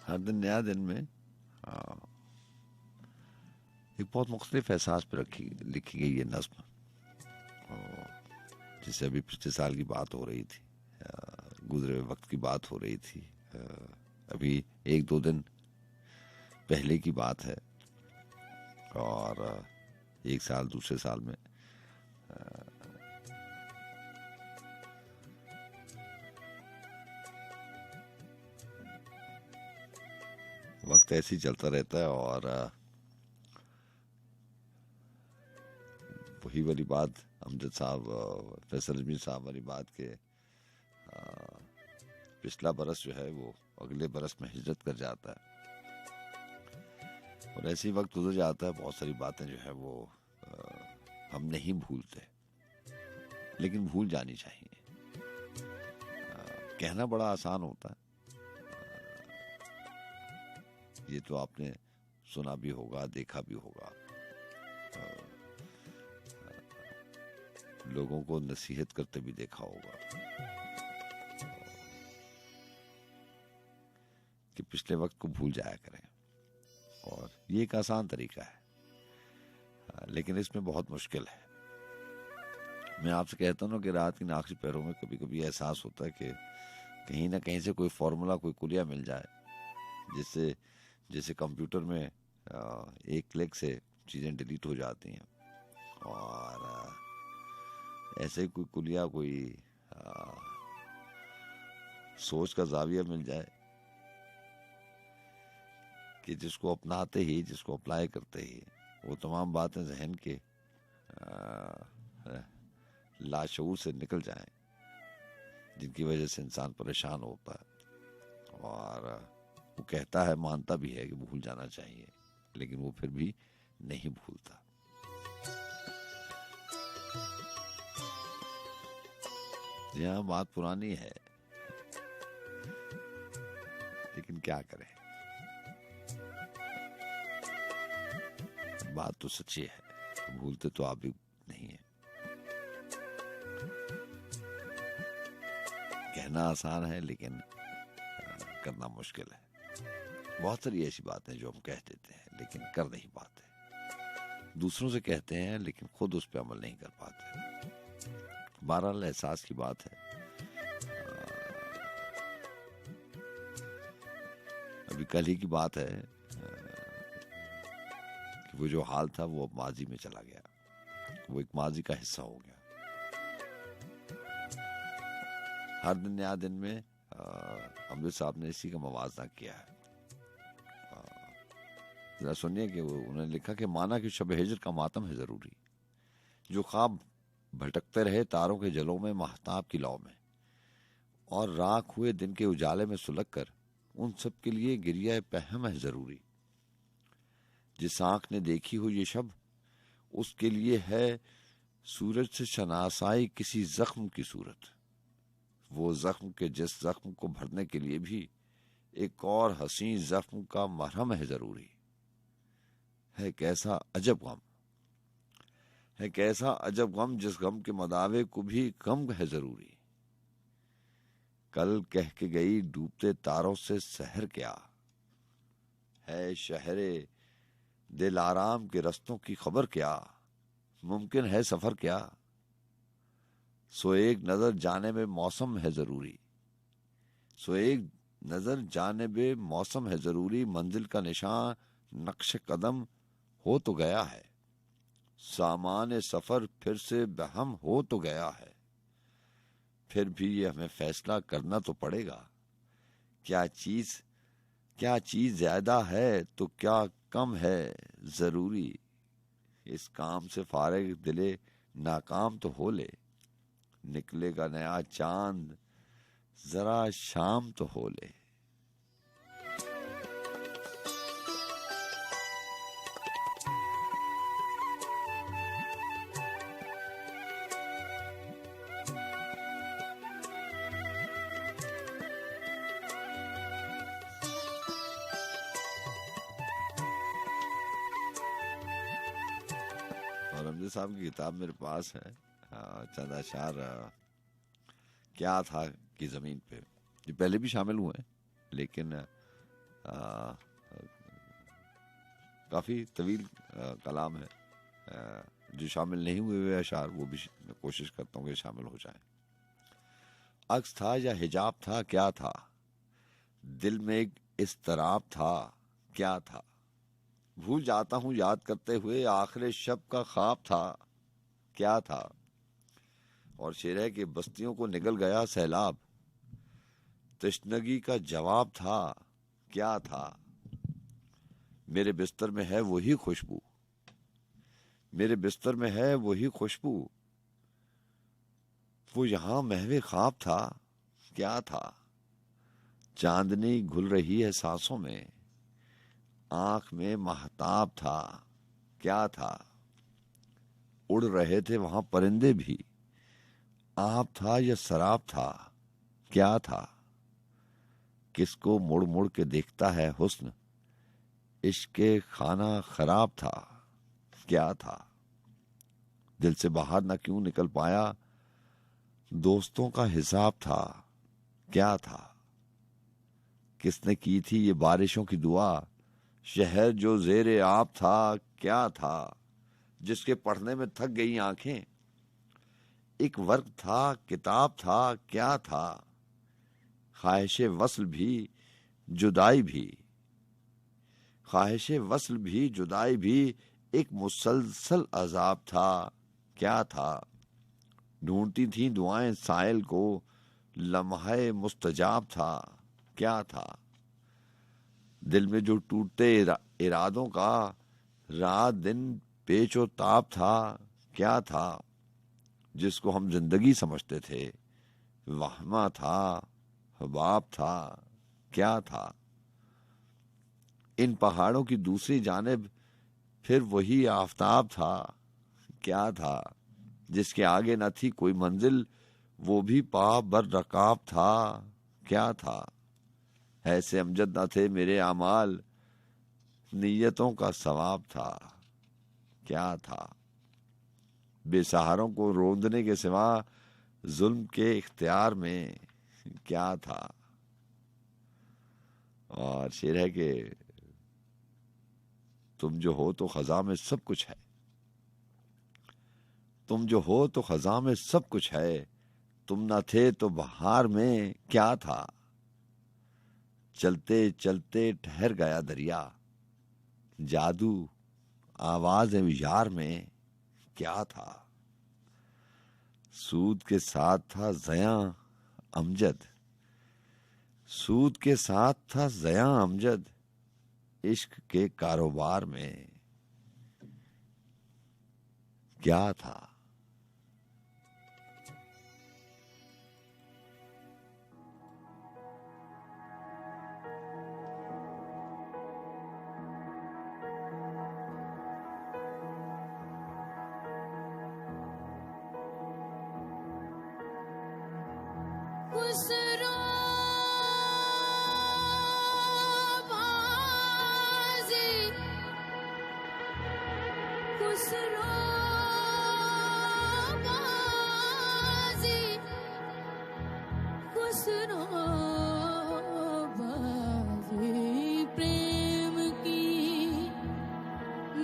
हर दिन नया दिन में एक बहुत मुख्तलिफ एहसास पर लिखी गई ये नज्म, जिससे अभी पिछले साल की बात हो रही थी, गुजरे हुए वक्त की बात हो रही थी, अभी एक दो दिन पहले की बात है, और एक साल दूसरे साल में वक्त ऐसे ही चलता रहता है। और वही वाली बात अमजद साहब, फैसल अजमी साहब वाली बात के पिछला बरस जो है वो अगले बरस में हिजरत कर जाता है, और ऐसे ही वक्त गुजर जाता है। बहुत सारी बातें जो है वो हम नहीं भूलते, लेकिन भूल जानी चाहिए। कहना बड़ा आसान होता है, ये तो आपने सुना भी होगा, देखा भी होगा, लोगों को नसीहत करते भी देखा होगा कि पिछले वक्त को भूल जाया करें, और ये एक आसान तरीका है, लेकिन इसमें बहुत मुश्किल है। मैं आपसे कहता हूँ ना कि रात की आखिरी पहरों में कभी कभी एहसास होता है कि कहीं ना कहीं से कोई फॉर्मूला, कोई कुलिया मिल जाए, जिससे जैसे कंप्यूटर में एक क्लिक से चीज़ें डिलीट हो जाती हैं, और ऐसे ही कोई कुलिया, कोई सोच का जाविया मिल जाए कि जिसको अपनाते ही, जिसको अप्लाई करते ही वो तमाम बातें जहन के लाशऊर से निकल जाएं, जिनकी वजह से इंसान परेशान होता है, और वो कहता है, मानता भी है कि भूल जाना चाहिए, लेकिन वो फिर भी नहीं भूलता। यह बात पुरानी है, लेकिन क्या करें, बात तो सच्ची है, भूलते तो आप भी नहीं है। कहना आसान है, लेकिन करना मुश्किल है। बहुत सारी ऐसी बातें जो हम कह देते हैं लेकिन कर नहीं पाते, दूसरों से कहते हैं लेकिन खुद उस पर अमल नहीं कर पाते। बहरहाल एहसास की बात है। अभी कल ही की बात है कि वो जो हाल था वो अब माजी में चला गया, वो एक माजी का हिस्सा हो गया। हर दिन नया दिन में अमजद साहब ने इसी का मवाजना किया है। जरा सुनिए कि उन्होंने लिखा कि माना कि शब हिजर का मातम है जरूरी, जो ख्वाब भटकते रहे तारों के जलों में, महताब की लौ में, और राख हुए दिन के उजाले में सुलग कर, उन सब के लिए गिरिया पहम है जरूरी। जिस आंख ने देखी हो ये शब, उसके लिए है सूरज से शनासाई किसी जख्म की सूरत। वो जख्म के जिस जख्म को भरने के लिए भी एक और हसी जख्म का मरहम है जरूरी। है कैसा अजब गम, है कैसा अजब गम, जिस गम के मदावे को भी गम है जरूरी। कल कह के गई डूबते तारों से सहर क्या, है शहरे दिल आराम के रस्तों की खबर क्या, मुमकिन है सफर क्या। सो एक नजर जाने में मौसम है जरूरी, सो एक नजर जाने में मौसम है जरूरी। मंजिल का निशान नक्श कदम हो तो गया है, सामान सफर फिर से बहम हो तो गया है। फिर भी ये हमें फैसला करना तो पड़ेगा, क्या चीज ज्यादा है तो क्या कम है जरूरी। इस काम से फारिग दिले नाकाम तो हो ले, निकलेगा नया चांद जरा शाम तो हो ले। और हमजा साहब की किताब मेरे पास है, चंद अशार क्या था कि जमीन पे, ये पहले भी शामिल हुए हैं लेकिन काफी तवील कलाम है। जो शामिल नहीं हुए हुए अशार वो भी मैं कोशिश करता हूँ कि शामिल हो जाए। अक्स था या हिजाब था, क्या था, दिल में एक इस्तराब था, क्या था, भूल जाता हूँ याद करते हुए आखिर शब का ख्वाब था, क्या था। और शेर है कि बस्तियों को निगल गया सैलाब, तश्नगी का जवाब था, क्या था। मेरे बिस्तर में है वही खुशबू, मेरे बिस्तर में है वही खुशबू, वो यहां महवे ख्वाब था, क्या था। चांदनी घुल रही है सांसों में, आंख में महताब था, क्या था। उड़ रहे थे वहां परिंदे भी, आप था या शराब था, क्या था। किसको मुड़ मुड़ के देखता है हुस्न, इश्क खाना खराब था, क्या था। दिल से बाहर ना क्यों निकल पाया, दोस्तों का हिसाब था, क्या था। किसने की थी ये बारिशों की दुआ, शहर जो जेरे आप था, क्या था। जिसके पढ़ने में थक गई आंखें, एक वर्क था, किताब था, क्या था। ख्वाहिशे वस्ल भी जुदाई भी, ख्वाहिशे वस्ल भी जुदाई भी एक मुसलसल अजाब था, क्या था। ढूंढती थी दुआएं साइल को, लम्हे मुस्तजाब था, क्या था। दिल में जो टूटते इरादों का रात दिन पेचो ताप था, क्या था। जिसको हम जिंदगी समझते थे वहमा था, हबाब था, क्या था। इन पहाड़ों की दूसरी जानिब फिर वही आफताब था, क्या था। जिसके आगे न थी कोई मंजिल, वो भी पा बर रकाब था, क्या था। ऐसे अमजद न थे मेरे अमाल, नीयतों का सवाब था, क्या था। बेसहारों को रोंदने के सिवा जुल्म के इख्तियार में क्या था। और शेर है कि तुम जो हो तो खजा में सब कुछ है, तुम जो हो तो खजा में सब कुछ है, तुम न थे तो बहार में क्या था। चलते चलते ठहर गया दरिया, जादू आवाज यार में क्या था। सूद के साथ था जया अमजद, सूद के साथ था जया अमजद, इश्क के कारोबार में क्या था। खुसरोबाजी खुसरोबाजी खुसरोबाजी प्रेम की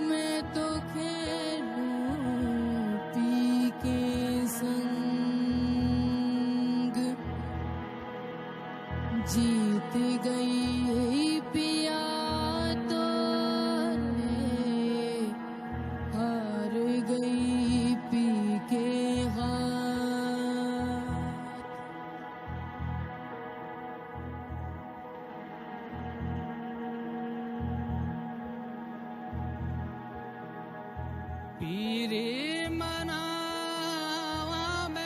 मैं तो खेलूं पी के संग जीत गई पिया तो रे हार गई पी के हाथ पीरे मनावा में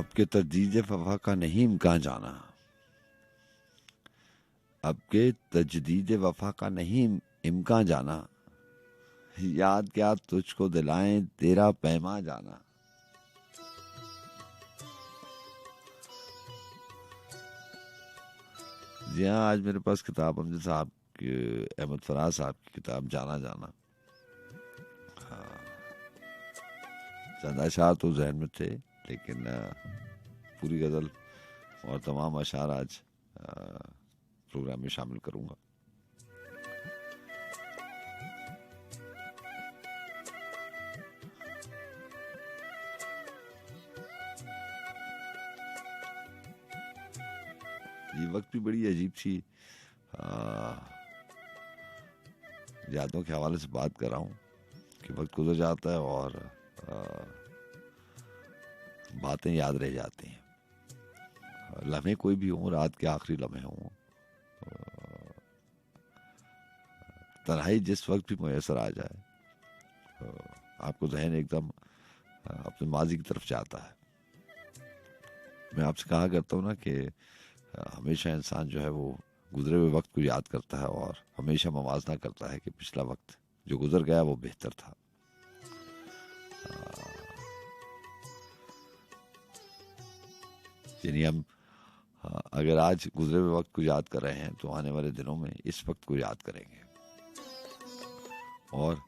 अब के तजदीद वफा का नहीं इम्कान जाना, अब के तजदीद वफा का नहीं इम्कान जाना, याद क्या तुझको दिलाएं तेरा पैमा जाना। जी हाँ, आज मेरे पास किताब अमजद साहब की, अहमद फराज साहब की किताब जाना जाना। हाँ, चंद अशार तो जहन में थे, लेकिन पूरी गज़ल और तमाम अशार आज प्रोग्राम में शामिल करूंगा। ये वक्त भी बड़ी अजीब सी यादों के हवाले से बात कर रहा हूँ कि वक्त गुजर जाता है और बातें याद रह जाती हैं। लम्हे कोई भी हों, रात के आखिरी लम्हे हों, तन्हाई जिस वक्त भी मुयसर आ जाए, आपको जहन एकदम अपने माजी की तरफ जाता है। मैं आपसे कहा करता हूँ ना कि हमेशा इंसान जो है वो गुजरे हुए वक्त को याद करता है और हमेशा मवाजना करता है कि पिछला वक्त जो गुजर गया वो बेहतर था। यानी हम अगर आज गुजरे हुए वक्त को याद कर रहे हैं तो आने वाले दिनों में इस वक्त को याद करेंगे। और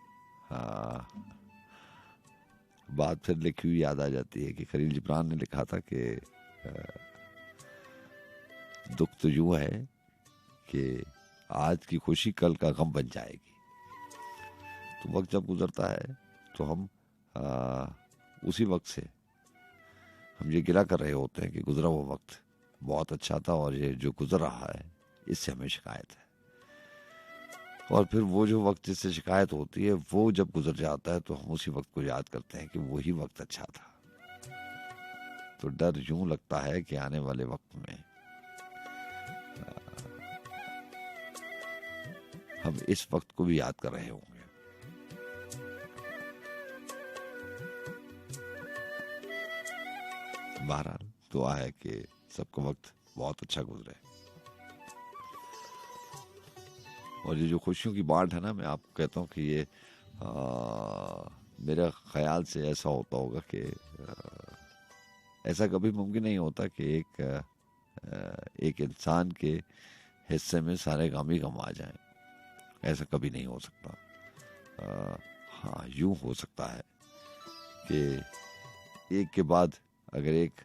बात फिर लिखी हुई याद आ जाती है कि खलील जिब्रान ने लिखा था कि दुख तो यूं है कि आज की खुशी कल का गम बन जाएगी। तो वक्त जब गुजरता है तो हम उसी वक्त से हम ये गिला कर रहे होते हैं कि गुजरा हुआ वक्त बहुत अच्छा था और ये जो गुजर रहा है इससे हमें शिकायत है। और फिर वो जो वक्त जिससे शिकायत होती है वो जब गुजर जाता है तो हम उसी वक्त को याद करते हैं कि वही वक्त अच्छा था। तो डर यूं लगता है कि आने वाले वक्त में हम इस वक्त को भी याद कर रहे होंगे। बहरहाल दुआ है कि सबका वक्त बहुत अच्छा गुजरे। और ये जो खुशियों की बांट है ना, मैं आपको कहता हूँ कि ये मेरे ख्याल से ऐसा होता होगा कि ऐसा कभी मुमकिन नहीं होता कि एक इंसान के हिस्से में सारे गम ही गम आ जाएं। ऐसा कभी नहीं हो सकता। हाँ, यूं हो सकता है कि एक के बाद अगर एक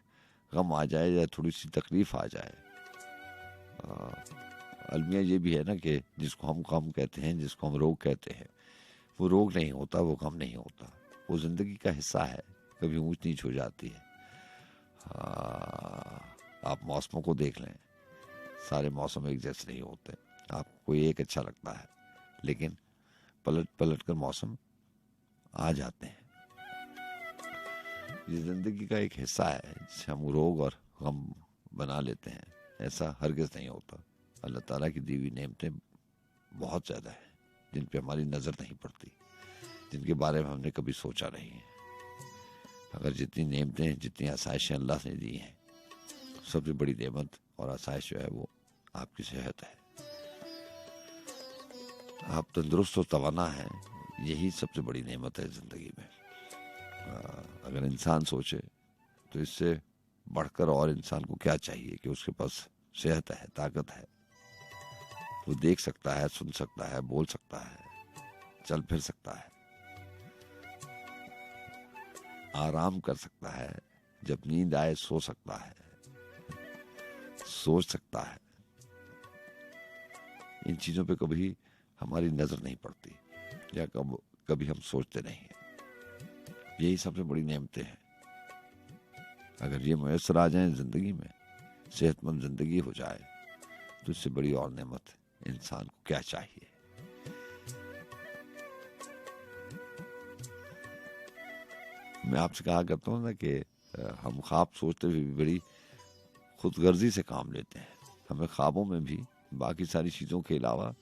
गम आ जाए या थोड़ी सी तकलीफ आ जाए। अलमिया ये भी है ना कि जिसको हम गम कहते हैं, जिसको हम रोग कहते हैं, वो रोग नहीं होता, वो गम नहीं होता, वो जिंदगी का हिस्सा है। कभी ऊंच नीच हो जाती है। आप मौसमों को देख लें, सारे मौसम एक जैसे नहीं होते। आपको कोई एक अच्छा लगता है, लेकिन पलट पलट कर मौसम आ जाते हैं। ये जिंदगी का एक हिस्सा है जिसे हम रोग और गम बना लेते हैं। ऐसा हरगिज नहीं होता। अल्लाह ताला की दी हुई नेमतें बहुत ज़्यादा हैं जिन पे हमारी नज़र नहीं पड़ती, जिनके बारे में हमने कभी सोचा नहीं है। अगर जितनी नेमतें, जितनी आसाइशें अल्लाह ने दी हैं, सबसे बड़ी नेमत और आसाइश जो है वो आपकी सेहत है। आप तंदुरुस्त और तवाना हैं, यही सबसे बड़ी नेमत है ज़िंदगी में। अगर इंसान सोचे तो इससे बढ़कर और इंसान को क्या चाहिए कि उसके पास सेहत है, ताकत है, वो देख सकता है, सुन सकता है, बोल सकता है, चल फिर सकता है, आराम कर सकता है, जब नींद आए सो सकता है, सोच सकता है। इन चीजों पे कभी हमारी नजर नहीं पड़ती या कभी हम सोचते नहीं हैं। यही सबसे बड़ी नेमतें हैं। अगर ये मुयस्सर आ जाए जिंदगी में, सेहतमंद जिंदगी हो जाए, तो इससे बड़ी और नेमत इंसान को क्या चाहिए। मैं आपसे कहा करता हूँ ना कि हम ख्वाब सोचते हुए भी बड़ी खुदगर्जी से काम लेते हैं। हमें ख्वाबों में भी बाकी सारी चीज़ों के अलावा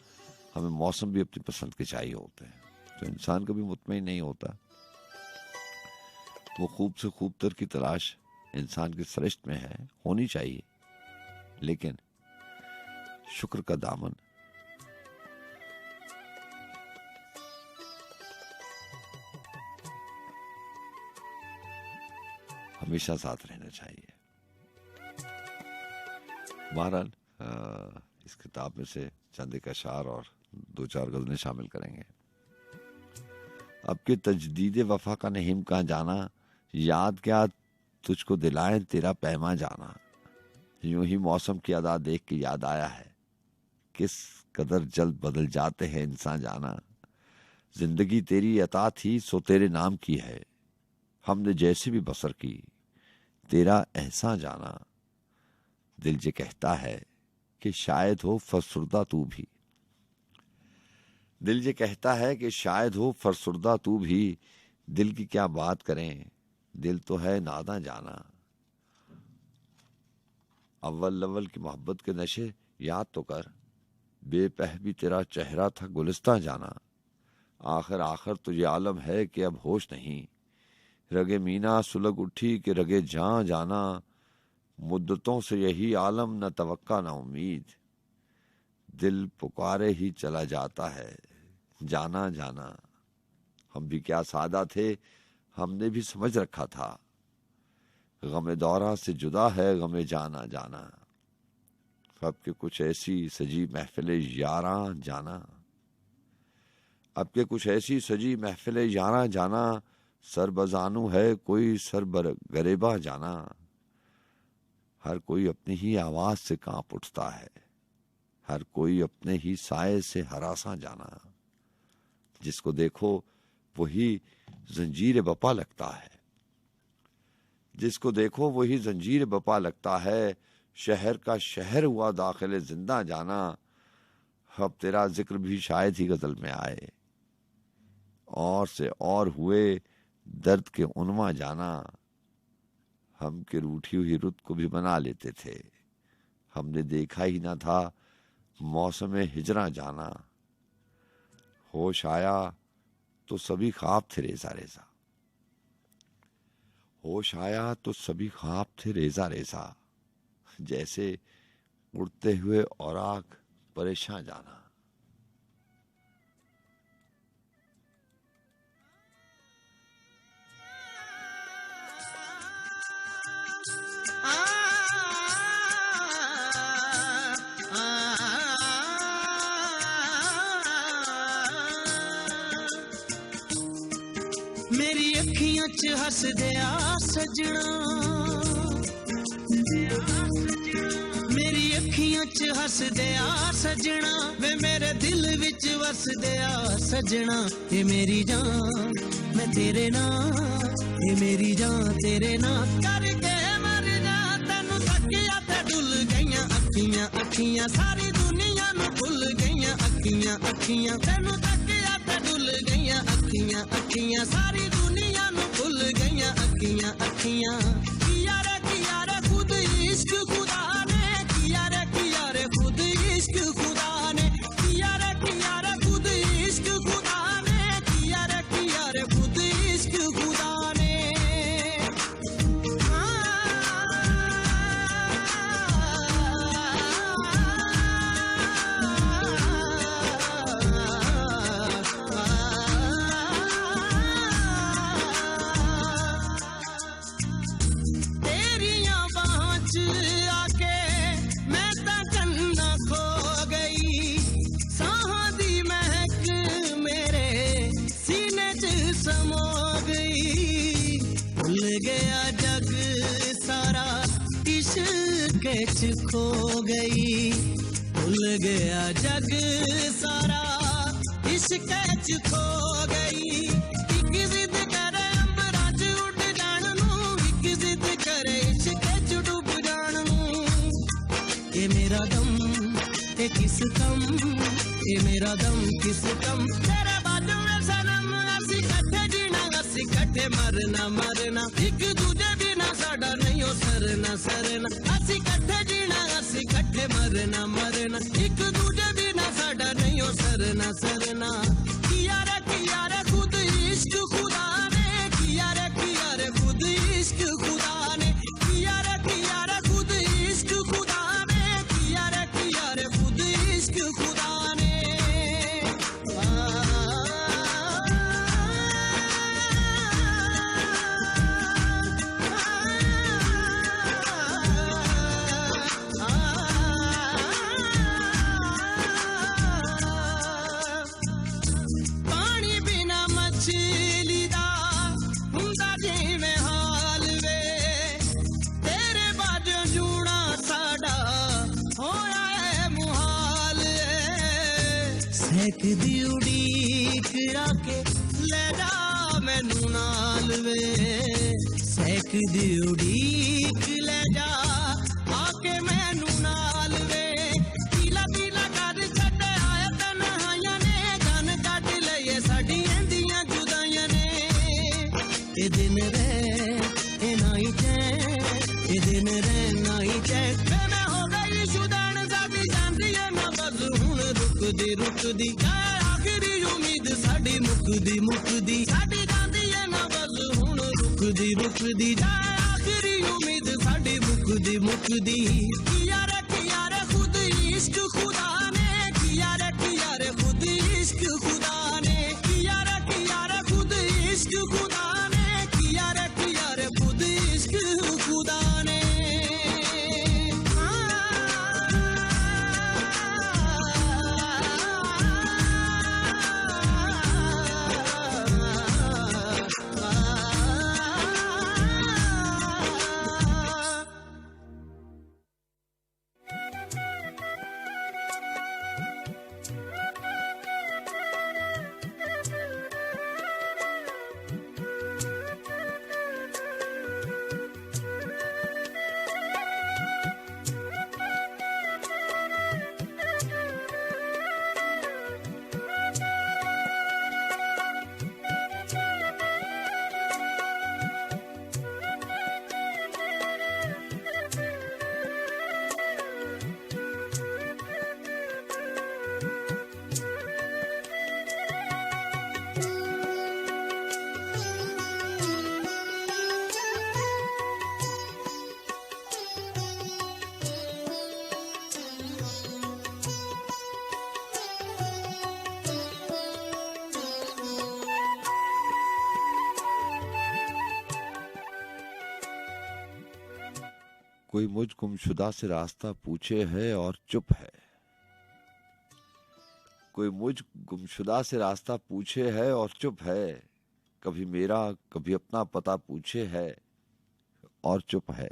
हमें मौसम भी अपनी पसंद के चाहिए होते हैं। तो इंसान कभी मुतमईन नहीं होता। वो खूब से खूब तर की तलाश इंसान के सृष्टि में है, होनी चाहिए, लेकिन शुक्र का दामन हमेशा साथ रहना चाहिए। बहरहाल इस किताब में से चंद एक अशार और 2-4 गज़लें शामिल करेंगे। अब के तजदीद वफा का नहीम कहाँ जाना, याद क्या तुझको दिलाएं तेरा पैमा जाना। यूं ही मौसम की अदा देख के याद आया है, किस कदर जल्द बदल जाते हैं इंसान जाना। जिंदगी तेरी अता थी सो तेरे नाम की है, हमने जैसे भी बसर की तेरा एहसान जाना। दिल ये कहता है कि शायद हो फरसुर्दा तू भी, दिल ये कहता है कि शायद हो फरसुर्दा तू भी। दिल की क्या बात करें, दिल तो है नादा जाना। अव्वल अव्वल की मोहब्बत के नशे याद तो कर, बेपह भी तेरा चेहरा था गुलिस्तां जाना। आखिर आखिर तुझे आलम है कि अब होश नहीं, रगे मीना सुलग उठी कि रगे जां जाना। मुद्दतों से यही आलम न तवक्का न उम्मीद, दिल पुकारे ही चला जाता है जाना जाना। हम भी क्या सादा थे, हमने भी समझ रखा था, गमे दौरा से जुदा है गमे जाना जाना। अब के कुछ ऐसी सजी महफिले यारां जाना, अब के कुछ ऐसी सजी महफिले यारां जाना। सर बजानू है कोई सर गरेबा जाना, हर कोई अपनी ही आवाज से कांप उठता है, हर कोई अपने ही साए से हरासा जाना। जिसको देखो वही जंजीर बपा लगता है, जिसको देखो वही जंजीर बपा लगता है। शहर का शहर हुआ दाखिले जिंदा जाना, अब तेरा जिक्र भी शायद ही गजल में आए। और से और हुए दर्द के उन्मा जाना, हम के रूठी हुई रुत को भी बना लेते थे, हमने देखा ही ना था मौसम हिजरा जाना। होश आया तो सभी ख्वाब थे रेजा रेजा, होश आया तो सभी ख्वाब थे रेजा रेजा। जैसे उड़ते हुए औराक परेशान जाना। मेरी अखियां च हस दिया सजना, मेरी अखियां च हस दिया सजना। वे मेरे दिल विच वस दिया सजना। ये मेरी जान मैं तेरे नाल, ये मेरी जान तेरे नाल करके मर जा। तेनू तकिया ते डुल गईयां अखियां अखियां, सारी दुनिया नू भुल गईयां अखियां अखियां। तेनू तकिया ते डुल गईयां अखियां अखियां, सारी दुनिया नू भुल गईयां अखियां अखियां। किया रे खुद इश्क खुदा ने, किया रे खुद इश्क खुदा ने। किया रे खुद इश्क खुदा ने, किया रे खुद इश्क खुदा ने। तेरियां बाहों च आके मैं तां चन्ना खो गई, साहां दी महक मेरे सीने च समो गई। भुल गया जग सारा इश्क च खो गई, भुल गया जग सारा इश्क च खो गई। एक जिद करे अंबरां च उड़ जाण नूं, एक जिद करे इश्क च डुब जाण नूं। ये मेरा दम ते किस कम, ये मेरा दम किस कम। तेरे बाजू में सनम असी कट्ठे जीना, असी कट्ठे मरना मरना। एक दूजे बिना साडा नहीं हो सरना सरना। असी कट्ठे जीना, असी कट्ठे मरना मरना। एक दूजे बिना साडा नहीं हो सरना सरना। किया रे खुद इश्क खुदा ने, किया रे खुद इश्क खुदा ने। ਸਹਿਕਦੀ ਉਡੀਕ ਰਾਕੇ ਲੈ ਜਾ ਮੈਨੂੰ ਨਾਲ ਵੇ ਸਹਿਕਦੀ ਉਡੀਕ ਲੈ ਜਾ ਆਕੇ ਮੈਨੂੰ ਨਾਲ ਵੇ ਪੀਲਾ ਪੀਲਾ ਕਰ ਛੱਡ ਆਇਆ ਤਨਹਾਈਆਂ ਨੇ ਗਨ ਕੱਢ ਲਈਏ ਸਾਡੀਆਂ ਦੀਆਂ ਜੁਦਾਈਆਂ ਨੇ ਇਹ ਦਿਨ ਰਹਿ ਇਹ ਨਾ ਹੀ ਚੈਨ ਇਹ ਦਿਨ ਰਹਿ ਨਾ ਹੀ ਚੈਨ ਵੇ ਮੈਂ ਹੋ ਗਈ ਸ਼ੁਦਾਨ ਸਾਡੀ ਜਾਂਦੀ ਏ ਨਾ ਬਸ ਹੁਣ ਰੁਕਦੀ ਰੁਕਦੀ ਆਖਰੀ ਉਮੀਦ ਸਾਡੀ ਮੁੱਕਦੀ ਮੁੱਕਦੀ ਸਾਡੀ ਜਾਂਦੀ ਏ ਨਾ ਬਸ ਹੁਣ ਰੁਕਦੀ ਰੁਕਦੀ ਆਖਰੀ ਉਮੀਦ ਸਾਡੀ ਮੁੱਕਦੀ ਮੁੱਕਦੀ ਕੀਆ ਰੇ ਖੁਦ ਇਸ਼ਕ ਖੁਦਾ ਨੇ ਕੀਆ ਰੇ ਖੁਦ ਇਸ਼ਕ ਖੁਦਾ ਨੇ ਕੀਆ ਰੇ ਖੁਦ ਇਸ਼ਕ ਖੁਦਾ ਨੇ ਕੀਆ ਰੇ ਖੁਦ ਇਸ਼ਕ ਖੁਦਾ ਨੇ कोई मुझ गुमशुदा से रास्ता पूछे है और चुप है कोई मुझ गुमशुदा से रास्ता पूछे है और चुप है कभी मेरा कभी अपना पता पूछे है और चुप है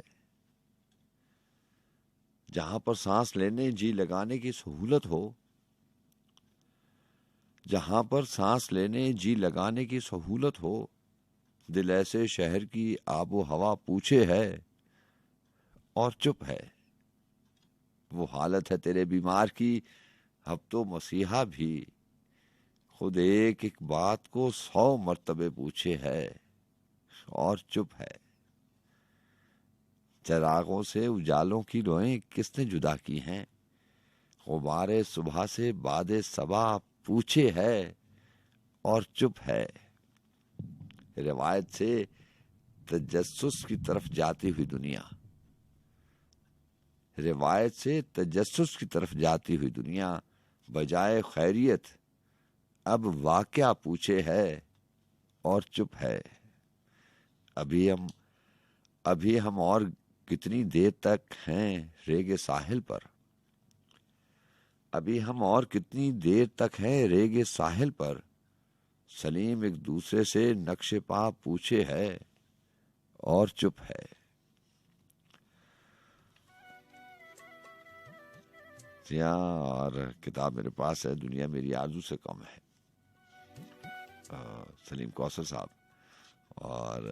जहां पर सांस लेने जी लगाने की सहूलत हो जहां पर सांस लेने जी लगाने की सहूलत हो दिल ऐसे शहर की आबो हवा पूछे है और चुप है वो हालत है तेरे बीमार की अब तो मसीहा भी खुद एक एक बात को 100 मर्तबे पूछे है और चुप है चरागों से उजालों की रोएं किसने जुदा की हैं गुबारे सुबह से बादे सबा पूछे है और चुप है रिवायत से तजस्सुस की तरफ जाती हुई दुनिया रिवायत से तजस्सुस की तरफ जाती हुई दुनिया बजाय खैरियत अब वाकया पूछे है और चुप है अभी हम और कितनी देर तक हैं रेगे साहिल पर अभी हम और कितनी देर तक हैं रेगे साहिल पर सलीम एक दूसरे से नक्शे पा पूछे है और चुप है जी हाँ और किताब मेरे पास है दुनिया मेरी आरज़ू से कम है सलीम कौसर साहब और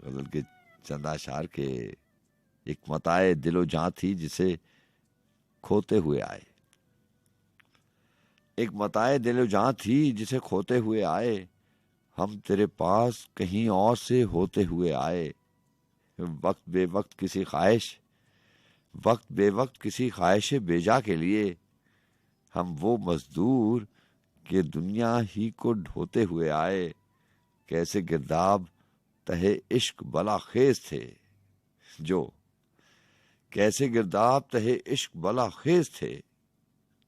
गजल के चंद अशार के एक मताए दिलो जां थी जिसे खोते हुए आए एक मताए दिलो जां थी जिसे खोते हुए आए हम तेरे पास कहीं और से होते हुए आए वक्त बेवक्त किसी ख्वाहिश वक्त बेवक्त किसी ख्वाहिश बेजा के लिए हम वो मजदूर के दुनिया ही को ढोते हुए आए कैसे गिरदाब तहे इश्क बला खेज थे जो कैसे गिरदाब तहे इश्क बला खेज थे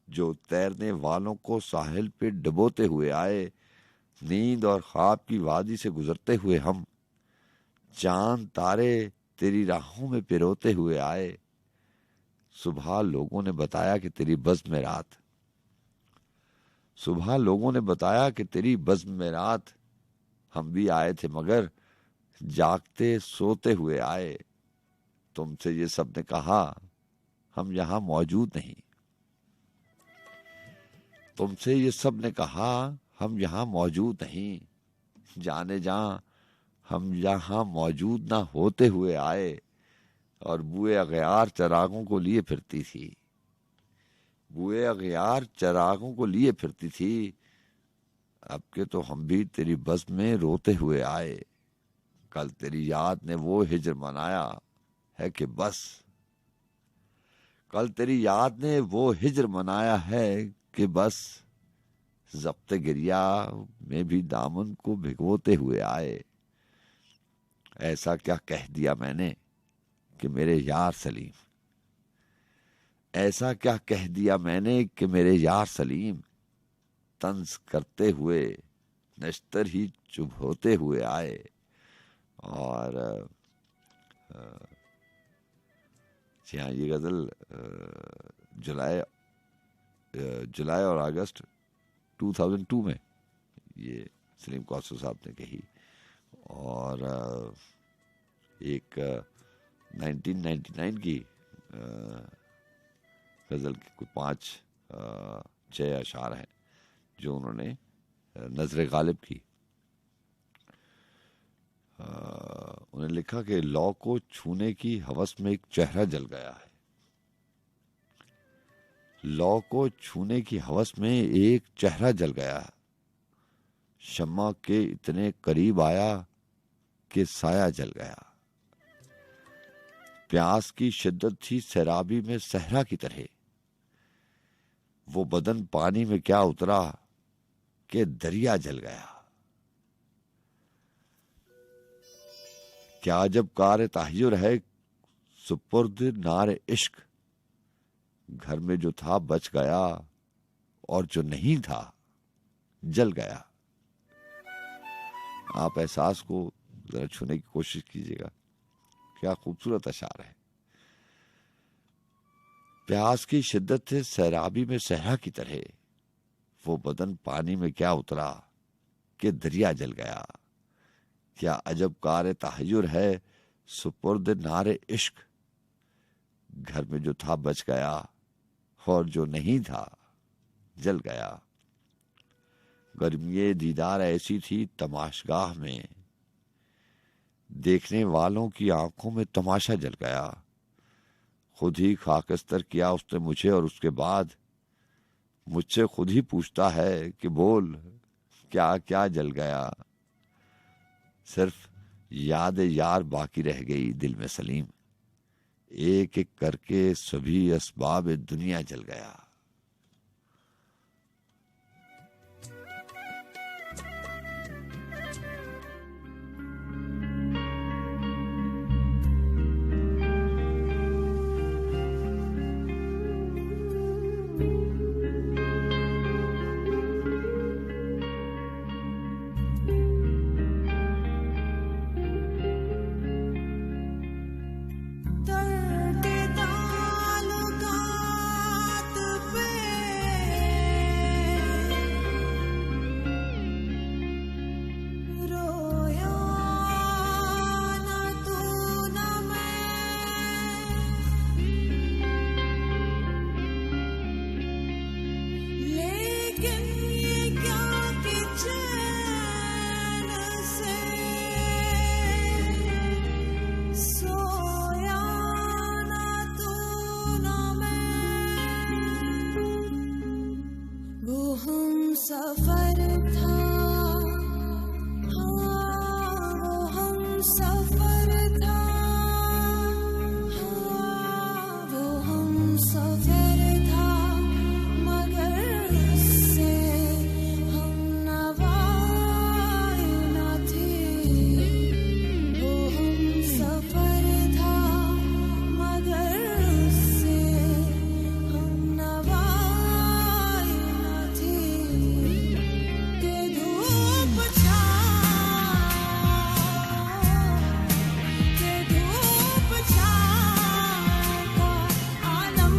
जो तैरने वालों को साहिल पे डबोते हुए आए नींद और ख्वाब की वादी से गुजरते हुए हम चांद तारे तेरी राहों में पिरोते हुए आए सुबह लोगों ने बताया कि तेरी बज़्म में रात सुबह लोगों ने बताया कि तेरी बज़्म में रात हम भी आए थे मगर जागते सोते हुए आए तुमसे ये सबने कहा हम यहां मौजूद नहीं तुमसे ये सब ने कहा हम यहाँ मौजूद नहीं, जाने जा हम यहाँ मौजूद ना होते हुए आए और बुए अगयार चरागों को लिए फिरती थी, बुए अगयार चरागों को लिए फिरती थी। अब के तो हम भी तेरी बज़्म में रोते हुए आए, कल तेरी याद ने वो हिज्र मनाया है कि बस, कल तेरी याद ने वो हिज्र मनाया है कि बस, ज़ब्ते गिरिया में भी दामन को भिगोते हुए आए। ऐसा क्या कह दिया मैंने कि मेरे यार सलीम, ऐसा क्या कह दिया मैंने कि मेरे यार सलीम, तंज करते हुए नश्तर ही चुभोते हुए आए। और जी हाँ, ये गज़ल जुलाई और अगस्त 2002 में ये सलीम कौसर साहब ने कही। और एक 1999 की गज़ल के कुछ 5-6 अशार हैं जो उन्होंने नजर गालिब की। उन्हें लिखा कि लौ को छूने की हवस में एक चेहरा जल गया है, लौ को छूने की हवस में एक चेहरा जल गया, शम्मा के इतने करीब आया कि साया जल गया। प्यास की शिद्दत थी सैराबी में सहरा की तरह, वो बदन पानी में क्या उतरा कि दरिया जल गया। क्या जब कार ताहिर है सुपुर्द नार इश्क, घर में जो था बच गया और जो नहीं था जल गया। आप एहसास को जरा छूने की कोशिश कीजिएगा, क्या खूबसूरत अशार है। प्यास की शिद्दत थे सैराबी में सहरा की तरह, वो बदन पानी में क्या उतरा कि दरिया जल गया। क्या अजब कार ताहिर है सुपुर्द नारे इश्क, घर में जो था बच गया और जो नहीं था जल गया। गर्मी दीदार ऐसी थी तमाशगाह में, देखने वालों की आंखों में तमाशा जल गया। खुद ही खाकस्तर किया उसने मुझे और उसके बाद मुझसे खुद ही पूछता है कि बोल क्या क्या जल गया। सिर्फ याद यार बाकी रह गई दिल में सलीम, एक एक करके सभी असबाब दुनिया जल गया। आलम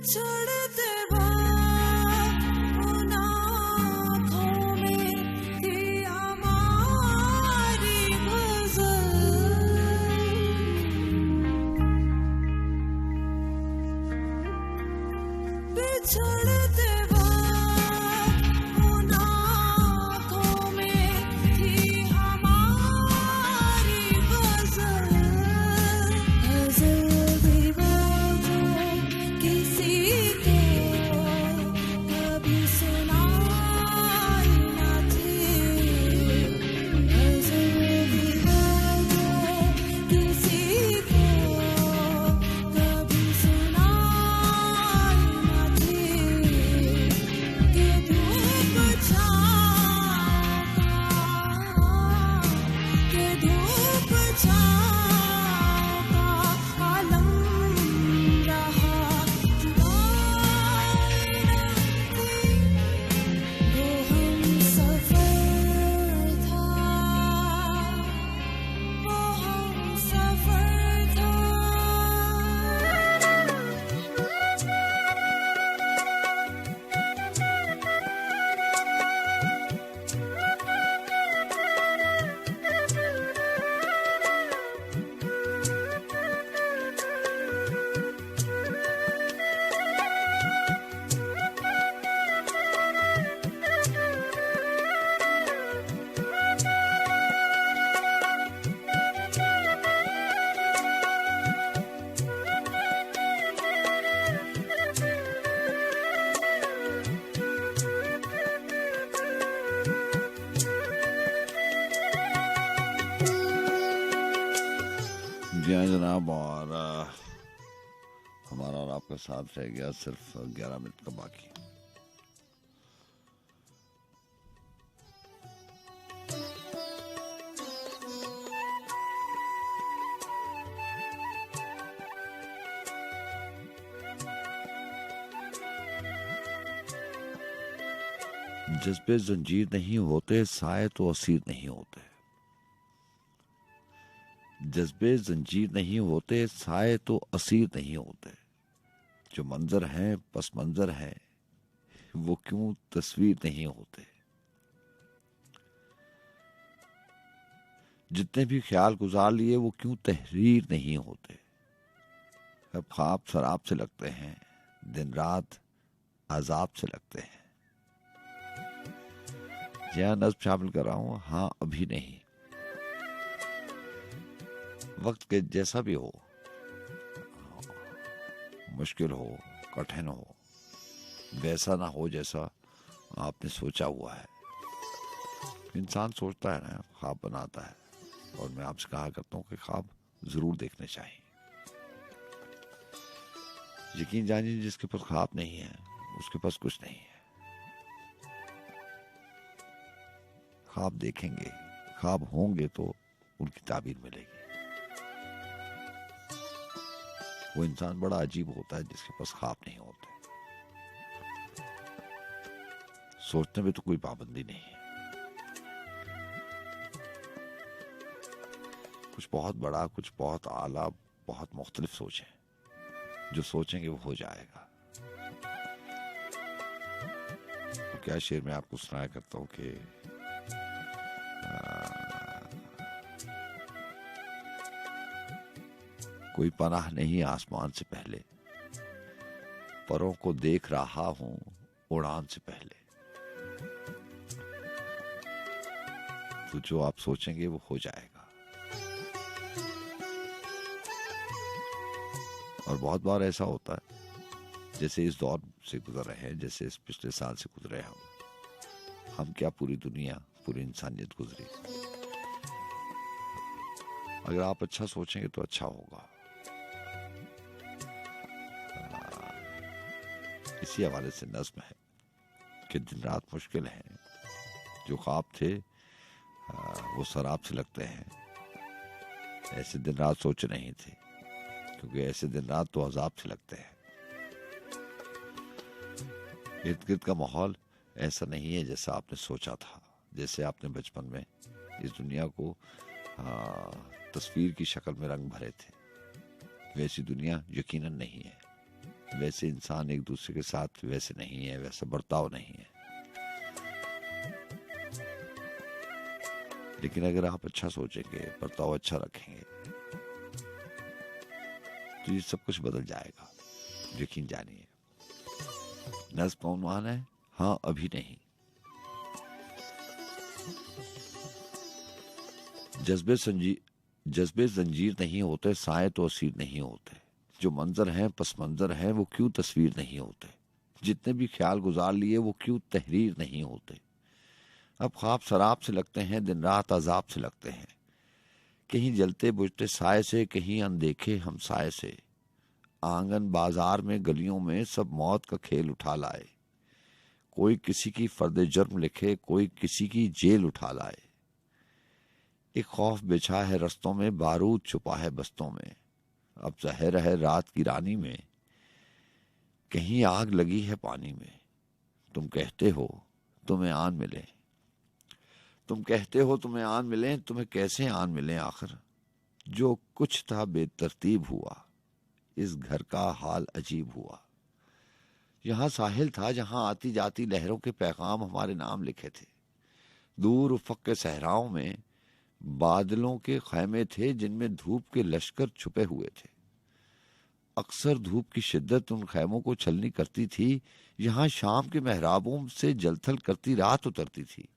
बिछड़ते वक्त उन आँखों में थी हमारी गज़ल। बिछड़ते वक्त उन आँखों में थी हमारी गज़ल। गज़ल भी वो जो किसी को कभी सुनाई न थी। गज़ल भी वो जो किसी को कभी सुनाई न थी। कि धूप छाँव का आलम रहा जुदाई न थी। वो हमसफ़र था, वो हमसफ़र था। जी हाँ जनाब, और हमारा और आपका साथ रह गया सिर्फ 11 मिनट का बाकी। जज्बे जंजीर नहीं होते, साए तो असीर नहीं होते। जज्बे जंजीर नहीं होते, साए तो असीर नहीं होते। जो मंजर हैं पस मंजर है, वो क्यों तस्वीर नहीं होते। जितने भी ख्याल गुजार लिए, वो क्यों तहरीर नहीं होते। अब ख्वाब शराब से लगते हैं, दिन रात अजाब से लगते हैं। यह नज्म शामिल कर रहा हूं, हाँ अभी नहीं। वक्त के जैसा भी हो, मुश्किल हो, कठिन हो, वैसा ना हो जैसा आपने सोचा हुआ है। इंसान सोचता है ना, ख्वाब बनाता है। और मैं आपसे कहा करता हूँ कि ख्वाब जरूर देखने चाहिए। यकीन जानिए, जिसके पास ख्वाब नहीं है उसके पास कुछ नहीं है। ख्वाब देखेंगे, ख्वाब होंगे तो उनकी ताबीर मिलेगी। वो इंसान बड़ा अजीब होता है जिसके पास ख्वाब नहीं होते। सोचने में तो कोई पाबंदी नहीं है। कुछ बहुत बड़ा, कुछ बहुत आला, बहुत मुख्तलिफ सोचें। जो सोचेंगे वो हो जाएगा। तो क्या शेर में आपको सुनाया करता हूं कि कोई पनाह नहीं आसमान से पहले, परों को देख रहा हूं उड़ान से पहले। तो जो आप सोचेंगे वो हो जाएगा। और बहुत बार ऐसा होता है, जैसे इस दौर से गुजर रहे हैं, जैसे इस पिछले साल से गुजरे हम क्या पूरी दुनिया, पूरी इंसानियत गुजरी। अगर आप अच्छा सोचेंगे तो अच्छा होगा। इसी हवाले से नज्म है कि दिन रात मुश्किल है, जो ख्वाब थे वो शराब से लगते हैं। ऐसे दिन रात सोचे नहीं थे, क्योंकि ऐसे दिन रात तो अजाब से लगते हैं। इर्द गिर्द का माहौल ऐसा नहीं है जैसा आपने सोचा था। जैसे आपने बचपन में इस दुनिया को तस्वीर की शक्ल में रंग भरे थे, वैसी दुनिया यकीनन नहीं है। वैसे इंसान एक दूसरे के साथ वैसे नहीं है, वैसा बर्ताव नहीं है। लेकिन अगर आप अच्छा सोचेंगे, बर्ताव अच्छा रखेंगे, तो ये सब कुछ बदल जाएगा, यकीन जानिए। नज़्म कौन मान है? हाँ अभी नहीं। जज्बे जंजीर नहीं होते, साए तो असीर नहीं होते। जो मंजर हैं पस मंजर हैं, वो क्यों तस्वीर नहीं होते। जितने भी ख्याल गुजार लिए, वो क्यों तहरीर नहीं होते। अब ख्वाब शराब से लगते हैं, दिन रात अजाब से लगते हैं। कहीं जलते बुझते साए से, कहीं अनदेखे हम साए से। आंगन बाजार में गलियों में सब मौत का खेल उठा लाए। कोई किसी की फर्द जुर्म लिखे, कोई किसी की जेल उठा लाए। एक खौफ बिछा है रस्तों में, बारूद छुपा है बस्तों में। अब जहर है रात की रानी में, कहीं आग लगी है पानी में। तुम कहते हो तुम्हें आन मिले, तुम कहते हो तुम्हें आन मिले, तुम्हें कैसे आन मिले आखिर। जो कुछ था बेतरतीब हुआ, इस घर का हाल अजीब हुआ। यहाँ साहिल था जहाँ आती जाती लहरों के पैगाम हमारे नाम लिखे थे। दूर उफ़क़ के सहराओं में बादलों के खैमे थे, जिनमें धूप के लश्कर छुपे हुए थे। अक्सर धूप की शिद्दत उन खैमों को छलनी करती थी। यहाँ शाम के मेहराबों से जलथल करती रात उतरती थी।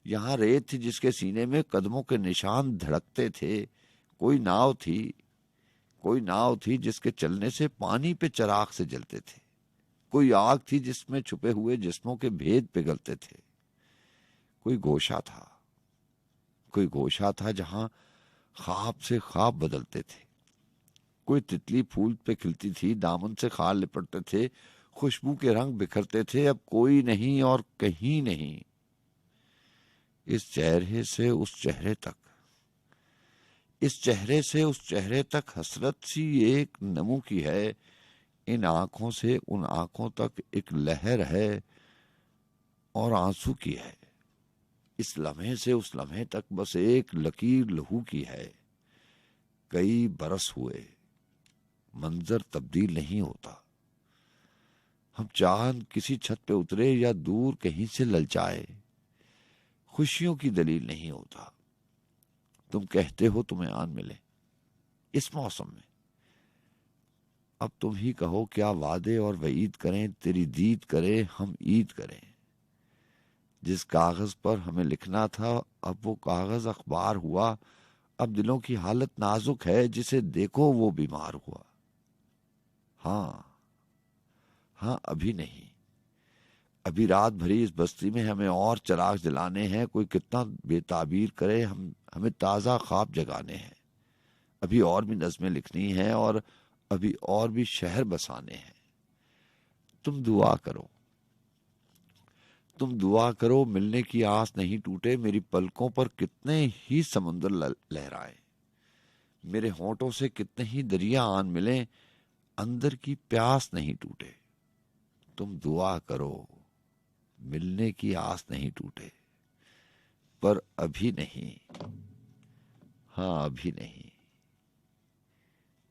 यहाँ रेत थी जिसके सीने में कदमों के निशान धड़कते थे। कोई नाव थी जिसके चलने से पानी पे चिराग से जलते थे। कोई आग थी जिसमें छुपे हुए जिस्मों के भेद पिघलते थे। कोई गोशा था जहां ख्वाब से ख्वाब बदलते थे। कोई तितली फूल पे खिलती थी, दामन से खाल लिपटते थे, खुशबू के रंग बिखरते थे। अब कोई नहीं और कहीं नहीं। इस चेहरे से उस चेहरे तक, इस चेहरे से उस चेहरे तक हसरत सी एक नमू की है। इन आंखों से उन आंखों तक एक लहर है और आंसू की है। इस लम्हे से उस लम्हे तक बस एक लकीर लहू की है। कई बरस हुए, मंजर तब्दील नहीं होता। हम चांद किसी छत पे उतरे या दूर कहीं से ललचाए, खुशियों की दलील नहीं होता। तुम कहते हो तुम्हें आन मिले इस मौसम में। अब तुम ही कहो क्या वादे और वईद करें, तेरी दीद करे हम ईद करें। जिस कागज पर हमें लिखना था, अब वो कागज अखबार हुआ। अब दिलों की हालत नाजुक है, जिसे देखो वो बीमार हुआ। हाँ अभी नहीं। अभी रात भरी इस बस्ती में हमें और चिराग जलाने हैं। कोई कितना बेताबीर करे, हमें ताजा ख्वाब जगाने हैं। अभी और भी नज़में लिखनी हैं और अभी और भी शहर बसाने हैं। तुम दुआ करो मिलने की आस नहीं टूटे। मेरी पलकों पर कितने ही समुंदर लहराए, मेरे होंठों से कितने ही दरिया आन मिले, अंदर की प्यास नहीं टूटे। तुम दुआ करो मिलने की आस नहीं टूटे, पर अभी नहीं। हाँ अभी नहीं।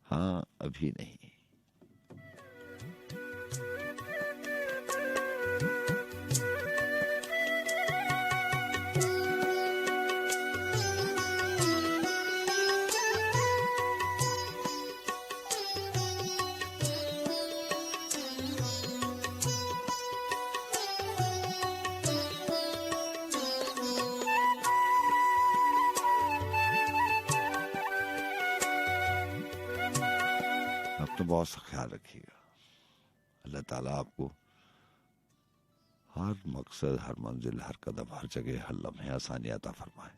हाँ अभी नहीं। तो बहुत सा ख्याल रखिएगा। अल्लाह ताला आपको हर मकसद, हर मंजिल, हर कदम, हर जगह, हर लम्हे आसानी अता फरमाए।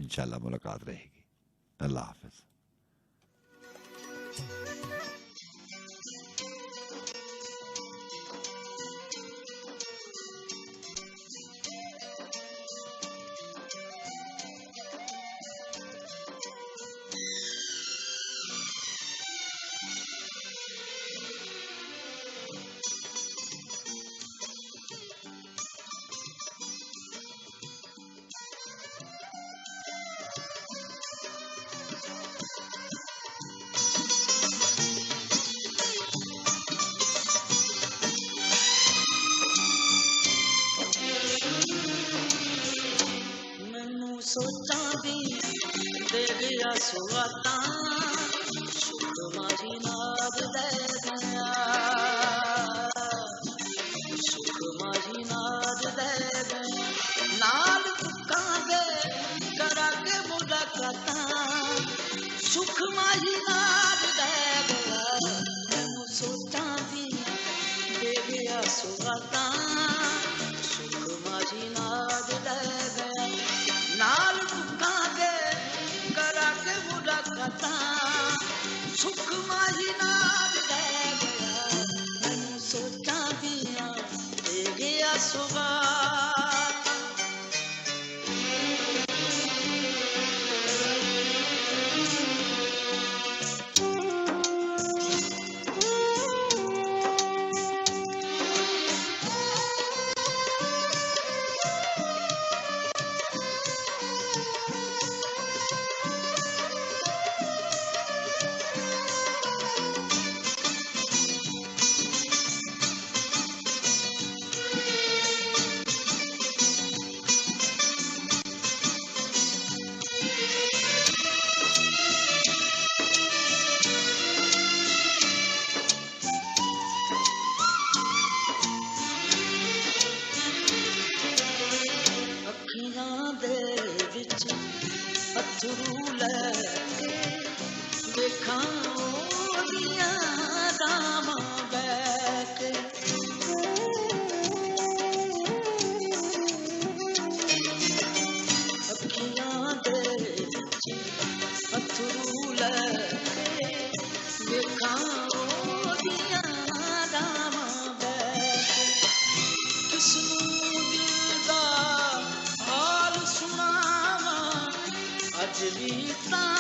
इंशाल्लाह मुलाकात रहेगी। अल्लाह हाफिज। ਗਿਆ ਸੁਆਤਾਂ ਸੁਖ ਮਾਹੀ ਨਾਦ ਦੇ ਗਿਆ ਸੁਖ ਮਾਹੀ ਨਾਦ ਦੇ ਗਿਆ ਨਾਲ ਤੁਕਾਂ ਦੇ ਕਰਾਂਗੇ ਮੁਲਾਕਾਤਾਂ ਸੁਖ ਮਾਹੀ ਨਾਦ ਦੇ ਗਿਆ ਮੈਨੂੰ ਸੋਚਾਂ ਦੀਆਂ ਦੇ ਗਿਆ ਸੁਆਤਾਂ ਸੁਖ ਮਾਹੀ ਨਾਦ ਦੇ ਗਿਆ ਨਾਲ ਤੁਕਾਂ ਦੇ ਕਰਾਂਗੇ ਮੁਲਾਕਾਤਾਂ ਸੁਖ ਮਾਹੀ ਨਾਦ ਦੇ ਗਿਆ ਮੈਨੂੰ ਸੋਚਾਂ ਦੀਆਂ ਦੇ ਗਿਆ ਸੁਗਾਤਾਂ ਅੱਖੀਆਂ ਦੇ ਵਿੱਚ ਅਥਰੂ ਲੈ ਕੇ ਵੇਖਾਂ ਉਹਦੀਆਂ ਰਾਵਾਂ ਬਹਿ ਕੇ ਅੱਖੀਆਂ ਦੇ ਵਿੱਚ ਅਥਰੂ ਲੈ ਕੇ ਵੇਖਾਂ ਉਹਦੀਆਂ ਰਾਵਾਂ ਬਹਿ ਕੇ ਕਿਸਨੂੰ ਦਿਲ ਦਾ ਹਾਲ ਸੁਣਾਵਾਂ ਅੱਜ ਵੀ ਤਾਂ